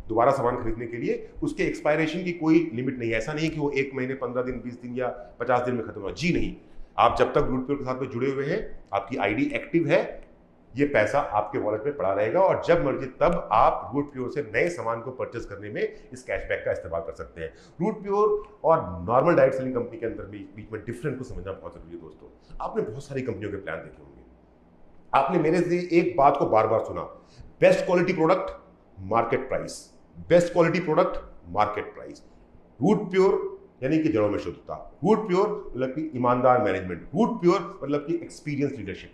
[SPEAKER 1] दोबारा सामान खरीदने के लिए, उसके एक्सपायरेशन की कोई लिमिट नहीं है। ऐसा नहीं कि वो 1 महीने, 15 दिन, 20 दिन या 50 दिन में खत्म होगा। जी नहीं, आप जब तक रूट प्योर के साथ में जुड़े हुए हैं, आपकी आईडी एक्टिव है, ये पैसा आपके वॉलेट में पड़ा रहेगा, और जब मर्जी तब आप रूट प्योर से नए सामान को परचेस करने में इस कैशबैक का इस्तेमाल कर सकते हैं। रूट प्योर और नॉर्मल डायरेक्ट सेलिंग कंपनी के अंदर भी बीच में डिफरेंस को समझना बहुत जरूरी है। दोस्तों, आपने बहुत सारी कंपनियों के प्लान देखे होंगे, आपने मेरे से एक बात को बार बार सुना, best quality product market price, best quality product market price. Root Pure यानी कि जड़ों में शुद्धता, रूट प्योर मतलब कि ईमानदार मैनेजमेंट, रूट प्योर मतलब कि एक्सपीरियंस लीडरशिप।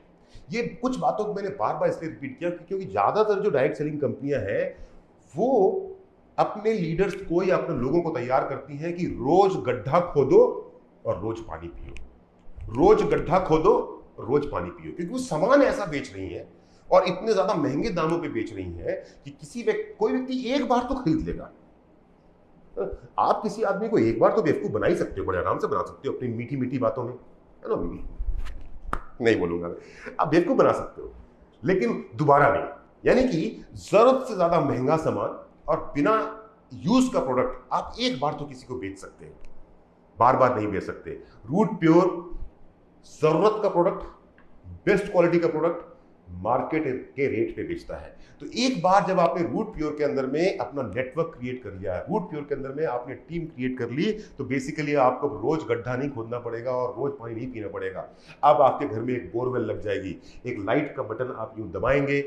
[SPEAKER 1] ये कुछ बातों को मैंने बार बार इसलिए रिपीट किया क्योंकि ज्यादातर जो डायरेक्ट सेलिंग कंपनियां हैं वो अपने लीडर्स को या अपने लोगों को तैयार करती हैं कि रोज गड्ढा खोदो और रोज पानी पियो, रोज गड्ढा खोदो रोज पानी पियो, क्योंकि वो सामान ऐसा बेच रही है और इतने ज्यादा महंगे दामों पे बेच रही है कि कोई व्यक्ति एक बार तो खरीद लेगा। आप किसी आदमी को एक बार तो बेवकूफ बना ही सकते हो, बड़े आराम से बना सकते हो अपनी मीठी मीठी बातों में, है ना, नहीं बोलूंगा मैं, आप बेवकूफ बना सकते हो, लेकिन दोबारा नहीं। यानी कि जरूरत से ज्यादा महंगा सामान और बिना यूज का प्रोडक्ट आप एक बार तो किसी को बेच सकते हैं, बार बार नहीं बेच सकते। रूट प्योर जरूरत का प्रोडक्ट, बेस्ट क्वालिटी का प्रोडक्ट, मार्केट के रेट पे बेचता है। तो एक बार जब आपने रूट प्योर के अंदर में अपना नेटवर्क क्रिएट कर लिया है, रूट प्योर के अंदर में आपने टीम क्रिएट कर ली, तो बेसिकली आपको रोज गड्ढा नहीं खोदना पड़ेगा और रोज पानी नहीं पीना पड़ेगा। अब आपके घर में एक बोरवेल लग जाएगी, एक लाइट का बटन आप यूं दबाएंगे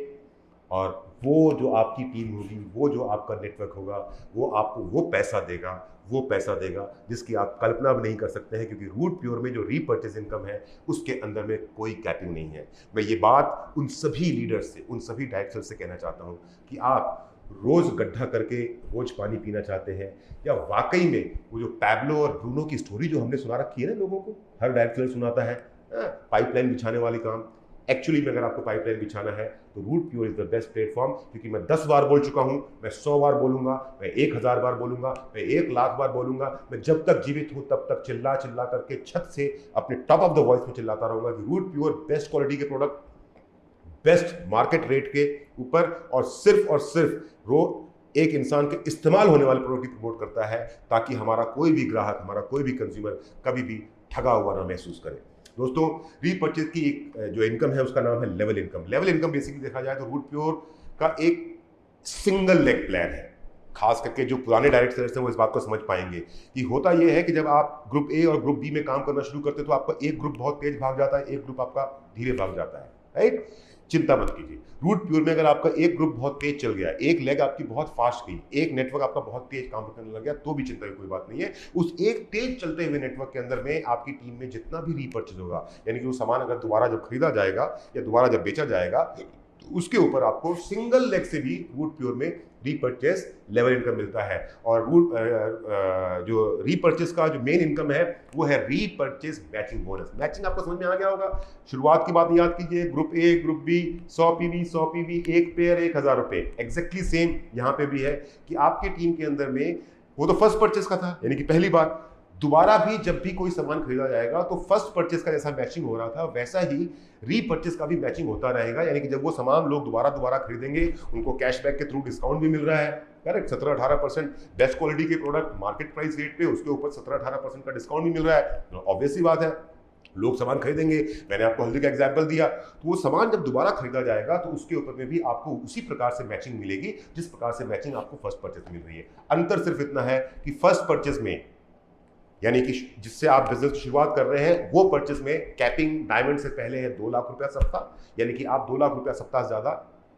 [SPEAKER 1] और वो जो आपकी टीम होगी, वो जो आपका नेटवर्क होगा, वो आपको वो पैसा देगा जिसकी आप कल्पना भी नहीं कर सकते हैं, क्योंकि रूट प्योर में जो रीपर्चेज इनकम है उसके अंदर में कोई कैपिंग नहीं है। मैं ये बात उन सभी लीडर्स से, उन सभी डायरेक्टर्स से कहना चाहता हूँ कि आप रोज गड्ढा करके रोज पानी पीना चाहते हैं, या वाकई में वो जो पैब्लो और ब्रूनो की स्टोरी जो हमने सुना रखी है ना लोगों को, हर डायरेक्टर सुनाता है पाइपलाइन बिछाने वाली काम। एक्चुअली में अगर आपको पाइपलाइन बिछाना है तो Root Pure is the best platform, क्योंकि मैं 10 बार बोल चुका हूं, मैं 100 बार बोलूंगा, मैं 1000 बार बोलूंगा, मैं 1,00,000 बार बोलूंगा, मैं जब तक जीवित हूं तब तक चिल्ला चिल्ला करके छत से अपने टॉप ऑफ द वॉइस में चिल्लाता रहूंगा कि रूट प्योर बेस्ट क्वालिटी के प्रोडक्ट, बेस्ट मार्केट रेट के ऊपर, और सिर्फ एक इंसान के इस्तेमाल होने वाले प्रोडक्ट की प्रमोट करता है, ताकि हमारा कोई भी ग्राहक, हमारा कोई भी कंज्यूमर कभी भी ठगा हुआ ना महसूस करे। दोस्तों, रीपर्चेज की एक जो इनकम है उसका नाम है level income. Level income basically देखा जाए तो रूट प्योर का एक सिंगल लेग प्लान है। खास करके जो पुराने डायरेक्टर्स हैं वो इस बात को समझ पाएंगे कि होता यह है कि जब आप ग्रुप ए और ग्रुप बी में काम करना शुरू करते हैं तो आपका एक ग्रुप बहुत तेज भाग जाता है, एक ग्रुप आपका धीरे भाग जाता है, राइट? चिंता मत कीजिए, रूट प्योर में अगर आपका एक ग्रुप बहुत तेज चल गया, एक लेग आपकी बहुत फास्ट गई, एक नेटवर्क आपका बहुत तेज काम करने लग गया, तो भी चिंता की कोई बात नहीं है। उस एक तेज चलते हुए नेटवर्क के अंदर में आपकी टीम में जितना भी रीपर्चेज होगा, यानी कि वो सामान अगर दोबारा जब खरीदा जाएगा या दोबारा जब बेचा जाएगा, तो उसके ऊपर आपको सिंगल लेग से भी रूट प्योर में रीपर्चेज लेवल इनकम मिलता है। और जो रीपर्चेज का जो मेन इनकम है वो है रीपर्चेज मैचिंग बोनस। मैचिंग आपको समझ में आ गया होगा। शुरुआत की बात याद कीजिए, group A group B 100 PV एक पेयर 1,000 रुपए। एग्जैक्टली सेम यहाँ पे भी है कि आपके टीम के अंदर में वो तो फर्स्ट परचेज का था, यानी कि पहली बार, दोबारा भी जब भी कोई सामान खरीदा जाएगा तो फर्स्ट परचेज का जैसा मैचिंग हो रहा था वैसा ही रीपर्चेज का भी मैचिंग होता रहेगा। यानी कि जब वो सामान लोग दोबारा खरीदेंगे, उनको कैशबैक के थ्रू डिस्काउंट भी मिल रहा है, करेक्ट? 17-18% बेस्ट क्वालिटी के प्रोडक्ट मार्केट प्राइस रेट पे, उसके ऊपर 17-18% का डिस्काउंट भी मिल रहा है। ऑब्वियस सी बात है, लोग सामान खरीदेंगे। मैंने आपको हल्दी का एग्जाम्पल दिया, तो वो सामान जब दोबारा खरीदा जाएगा तो उसके ऊपर में भी आपको उसी प्रकार से मैचिंग मिलेगी जिस प्रकार से मैचिंग आपको फर्स्ट परचेज मिल रही है। अंतर सिर्फ इतना है कि फर्स्ट परचेज में, यानी कि जिससे आप बिजनेस की शुरुआत कर रहे हैं, वो परचेज में कैपिंग डायमंड से पहले है 2 लाख रुपया सप्ताह, यानी कि आप 2 लाख रुपया सप्ताह से ज्यादा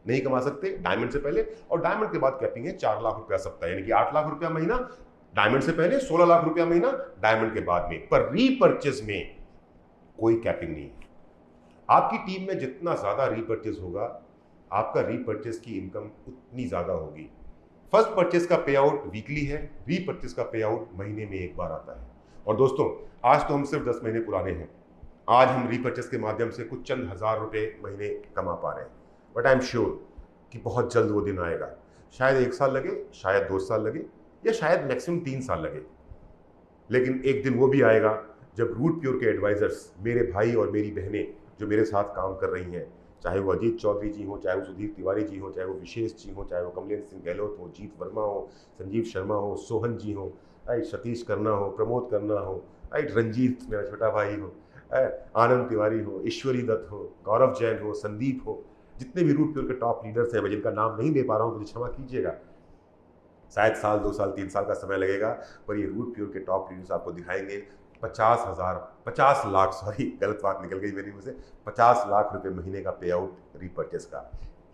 [SPEAKER 1] नहीं कमा सकते डायमंड से पहले, और डायमंड के बाद कैपिंग है 4 लाख रुपया सप्ताह, यानी कि 8 लाख रुपया महीना डायमंड से पहले, 16 लाख रुपया महीना डायमंड के बाद में। पर रीपर्चेज में कोई कैपिंग नहीं है। आपकी टीम में जितना ज्यादा रीपर्चेज होगा, आपका रीपर्चेज की इनकम उतनी ज्यादा होगी। फर्स्ट परचेज का पे आउट वीकली है, रीपर्चेज का पे आउट महीने में एक बार आता है। और दोस्तों, आज तो हम सिर्फ 10 महीने पुराने हैं, आज हम रीपर्चेज के माध्यम से कुछ चंद हजार रुपए महीने कमा पा रहे हैं, बट आई एम श्योर कि बहुत जल्द वो दिन आएगा। शायद 1 साल लगे, शायद 2 साल लगे, या शायद मैक्सिमम 3 साल लगे, लेकिन एक दिन वो भी आएगा जब रूट प्योर के एडवाइजर्स, मेरे भाई और मेरी बहनें जो मेरे साथ काम कर रही हैं, चाहे वो अजीत चौधरी जी हो, चाहे वो सुधीर तिवारी जी हो, चाहे वो विशेष जी हो, चाहे वो कमलेश सिंह गहलोत हो, जीत वर्मा हो, संजीव शर्मा हो, सोहन जी हो, राइट, सतीश करना हो, प्रमोद करना हो, राइट, रंजीत मेरा छोटा भाई हो, आनंद तिवारी हो, ईश्वरी दत्त हो, गौरव जैन हो, संदीप हो, जितने भी रूट प्योर के टॉप लीडर्स हैं, मैं जिनका नाम नहीं ले पा रहा हूँ, मुझे क्षमा कीजिएगा। शायद साल 2 साल 3 साल का समय लगेगा, पर ये रूट प्योर के टॉप लीडर्स आपको दिखाएंगे 50 लाख, सॉरी गलत बात निकल गई मेरी मुंह से, 50 लाख रुपए महीने का पे आउट रीपर्चेज का,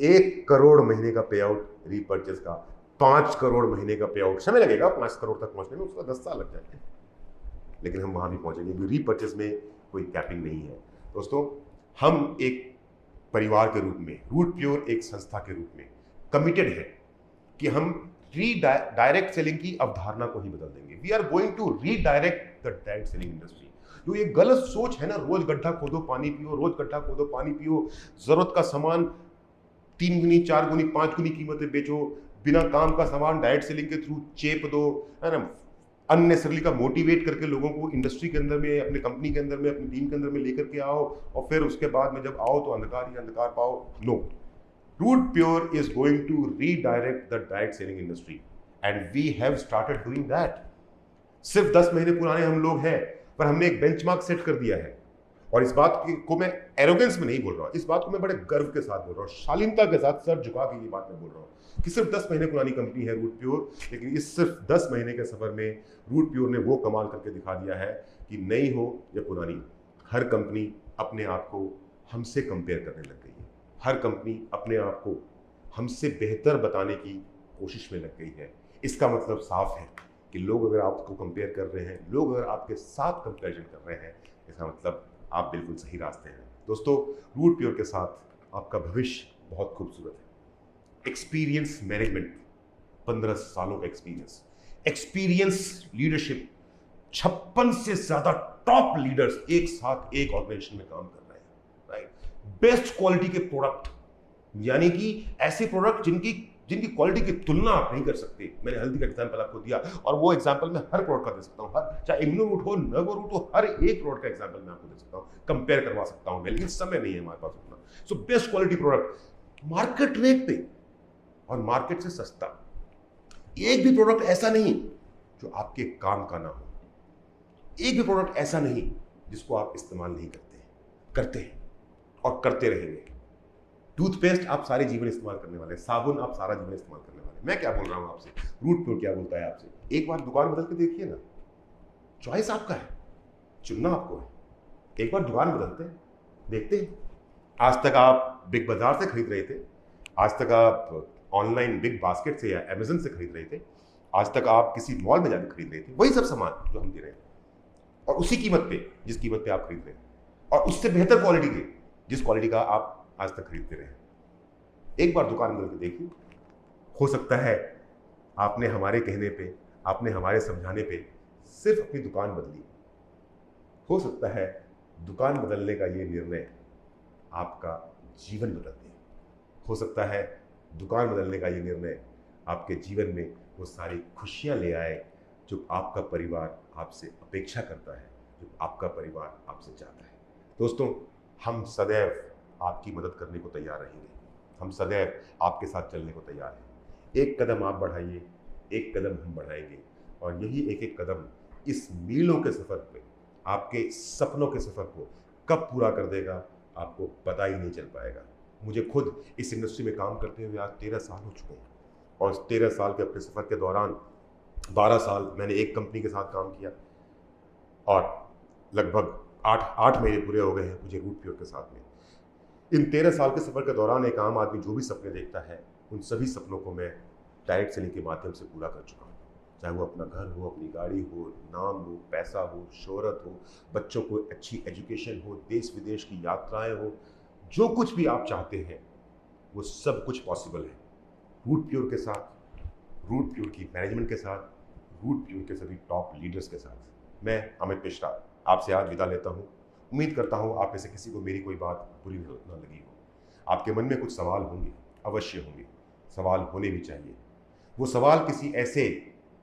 [SPEAKER 1] 1 करोड़ महीने का पे आउट रीपर्चेज का, 5 करोड़ महीने का पे आउट। समय लगेगा 5 करोड़ तक पहुंचने में, उसका 10 साल लग जाएंगे, लेकिन हम वहां भी पहुंचेंगे, क्योंकि रीपर्चेज में कोई कैपिंग नहीं है। दोस्तों, हम एक परिवार के रूप में, रूट प्योर एक संस्था के रूप में कमिटेड है कि हम डायरेक्ट सेलिंग की अवधारणा को ही बदल देंगे। We are going to redirect the direct selling industry. जो ये गलत सोच है ना, रोज गड्ढा खोदो पानी पियो, रोज गड्ढा खोदो पानी पियो, जरूरत का सामान 3 गुनी 4 गुनी 5 गुनी कीमतें बेचो, बिना काम का सामान डायरेक्ट सेलिंग के थ्रू चेप दो, है ना, अननेसेसरली का मोटिवेट करके लोगों को इंडस्ट्री के अंदर में, अपने कंपनी के अंदर में, अपनी टीम के अंदर में लेकर के आओ, और फिर उसके बाद में जब आओ तो अंधकार ही अंधकार पाओ। No, Root Pure is going to redirect the direct selling industry and we have started doing that. सिर्फ 10 महीने पुराने हम लोग हैं, पर हमने एक बेंचमार्क सेट कर दिया है और इस बात को मैं एरोगेंस में नहीं बोल रहा हूँ, इस बात को मैं बड़े गर्व के साथ बोल रहा हूँ, शालीनता के साथ सर झुका के ये बात मैं बोल रहा हूँ कि सिर्फ 10 महीने पुरानी कंपनी है रूट प्योर, लेकिन इस सिर्फ 10 महीने के सफर में रूट प्योर ने वो कमाल करके दिखा दिया है कि नई हो या पुरानी, हर कंपनी अपने आप को हमसे कंपेयर करने लग गई है। हर कंपनी अपने आप को हमसे बेहतर बताने की कोशिश में लग गई है। इसका मतलब साफ है कि लोग अगर आपको कंपेयर कर रहे हैं, लोग अगर आपके साथ कंपैरिजन कर रहे हैं, इसका मतलब आप बिल्कुल सही रास्ते हैं। दोस्तों, रूट प्योर के साथ आपका भविष्य बहुत खूबसूरत है। एक्सपीरियंस मैनेजमेंट, 15 सालों का एक्सपीरियंस लीडरशिप, 56 से ज्यादा टॉप लीडर्स एक साथ एक ऑर्गेनाइजेशन में काम कर रहे हैं, राइट। बेस्ट क्वालिटी के प्रोडक्ट, यानी कि ऐसे प्रोडक्ट जिनकी क्वालिटी की तुलना आप नहीं कर सकते। मैंने हल्दी का एग्जांपल आपको दिया, और वो एग्जांपल मैं हर प्रोडक्ट का दे सकता हूँ, हर चाहे इम्यूनो रूट हो, नर्वो रूट हो, हर एक प्रोडक्ट का एग्जांपल मैं आपको दे सकता हूँ, कंपेयर करवा सकता हूँ मैं, लेकिन समय नहीं है हमारे पास उतना। So best quality product market rate पे और मार्केट से सस्ता। एक भी प्रोडक्ट ऐसा नहीं जो आपके काम का ना हो, एक भी प्रोडक्ट ऐसा नहीं जिसको आप इस्तेमाल नहीं करते हैं और करते रहेंगे। टूथपेस्ट आप सारे जीवन इस्तेमाल करने वाले, साबुन आप सारा जीवन इस्तेमाल करने वाले। मैं क्या बोल रहा हूं आपसे, रूट प्योर क्या बोलता है आपसे, एक बार दुकान बदल के देखिए ना। चॉइस आपका है, चुनना आपको है। एक बार दुकान बदलते हैं, देखते हैं। आज तक आप बिग बाजार से खरीद रहे थे, आज तक आप ऑनलाइन बिग बास्केट से या अमेजन से खरीद रहे थे, आज तक आप किसी मॉल में जाकर खरीद रहे थे, वही सब सामान जो हम दे रहे हैं, और उसी कीमत पे जिस कीमत पे आप खरीद रहे हैं, और उससे बेहतर क्वालिटी के जिस क्वालिटी का आप आज तक खरीदते रहे। एक बार दुकान बदल के देखिए। हो सकता है आपने हमारे कहने पे, आपने हमारे समझाने पे सिर्फ अपनी दुकान बदली, हो सकता है दुकान बदलने का ये निर्णय आपका जीवन बदल दे। हो सकता है दुकान बदलने का ये निर्णय आपके जीवन में वो सारी खुशियां ले आए जो आपका परिवार आपसे अपेक्षा करता है, जो आपका परिवार आपसे चाहता है। दोस्तों, हम सदैव आपकी मदद करने को तैयार रहेंगे, हम सदैव आपके साथ चलने को तैयार हैं। एक कदम आप बढ़ाइए, एक कदम हम बढ़ाएंगे, और यही एक एक कदम इस मीलों के सफ़र पे, आपके सपनों के सफ़र को कब पूरा कर देगा आपको पता ही नहीं चल पाएगा। मुझे खुद इस इंडस्ट्री में काम करते हुए आज 13 साल हो चुके हैं, और इस 13 साल के अपने सफ़र के दौरान 12 साल मैंने एक कंपनी के साथ काम किया, और लगभग 8 महीने पूरे हो गए हैं मुझे रूट प्योर के साथ में। इन 13 साल के सफ़र के दौरान एक आम आदमी जो भी सपने देखता है, उन सभी सपनों को मैं डायरेक्ट सेलिंग के माध्यम से पूरा कर चुका हूँ। चाहे वो अपना घर हो, अपनी गाड़ी हो, नाम हो, पैसा हो, शोहरत हो, बच्चों को अच्छी एजुकेशन हो, देश विदेश की यात्राएं हो, जो कुछ भी आप चाहते हैं वो सब कुछ पॉसिबल है रूट प्योर के साथ, रूट प्योर की मैनेजमेंट के साथ, रूट प्योर के सभी टॉप लीडर्स के साथ। मैं अमित मिश्रा आपसे आज विदा लेता हूँ। उम्मीद करता हूँ आप में से किसी को मेरी कोई बात बुरी न लगी हो। आपके मन में कुछ सवाल होंगे, अवश्य होंगे, सवाल होने भी चाहिए। वो सवाल किसी ऐसे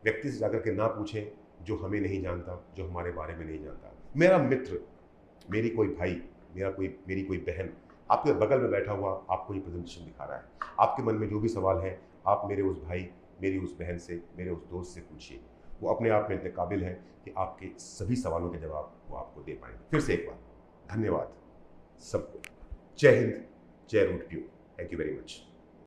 [SPEAKER 1] व्यक्ति से जाकर के ना पूछें जो हमें नहीं जानता, जो हमारे बारे में नहीं जानता। मेरा मित्र, मेरी कोई भाई, मेरी कोई बहन आपके बगल में बैठा हुआ आपको ये प्रेजेंटेशन दिखा रहा है। आपके मन में जो भी सवाल है, आप मेरे उस भाई, मेरी उस बहन से, मेरे उस दोस्त से पूछिए। वो अपने आप में इतने काबिल है कि आपके सभी सवालों के जवाब वो आपको दे पाएंगे। फिर से एक बार धन्यवाद सबको। जय हिंद, जय Root Pure. Thank you very much.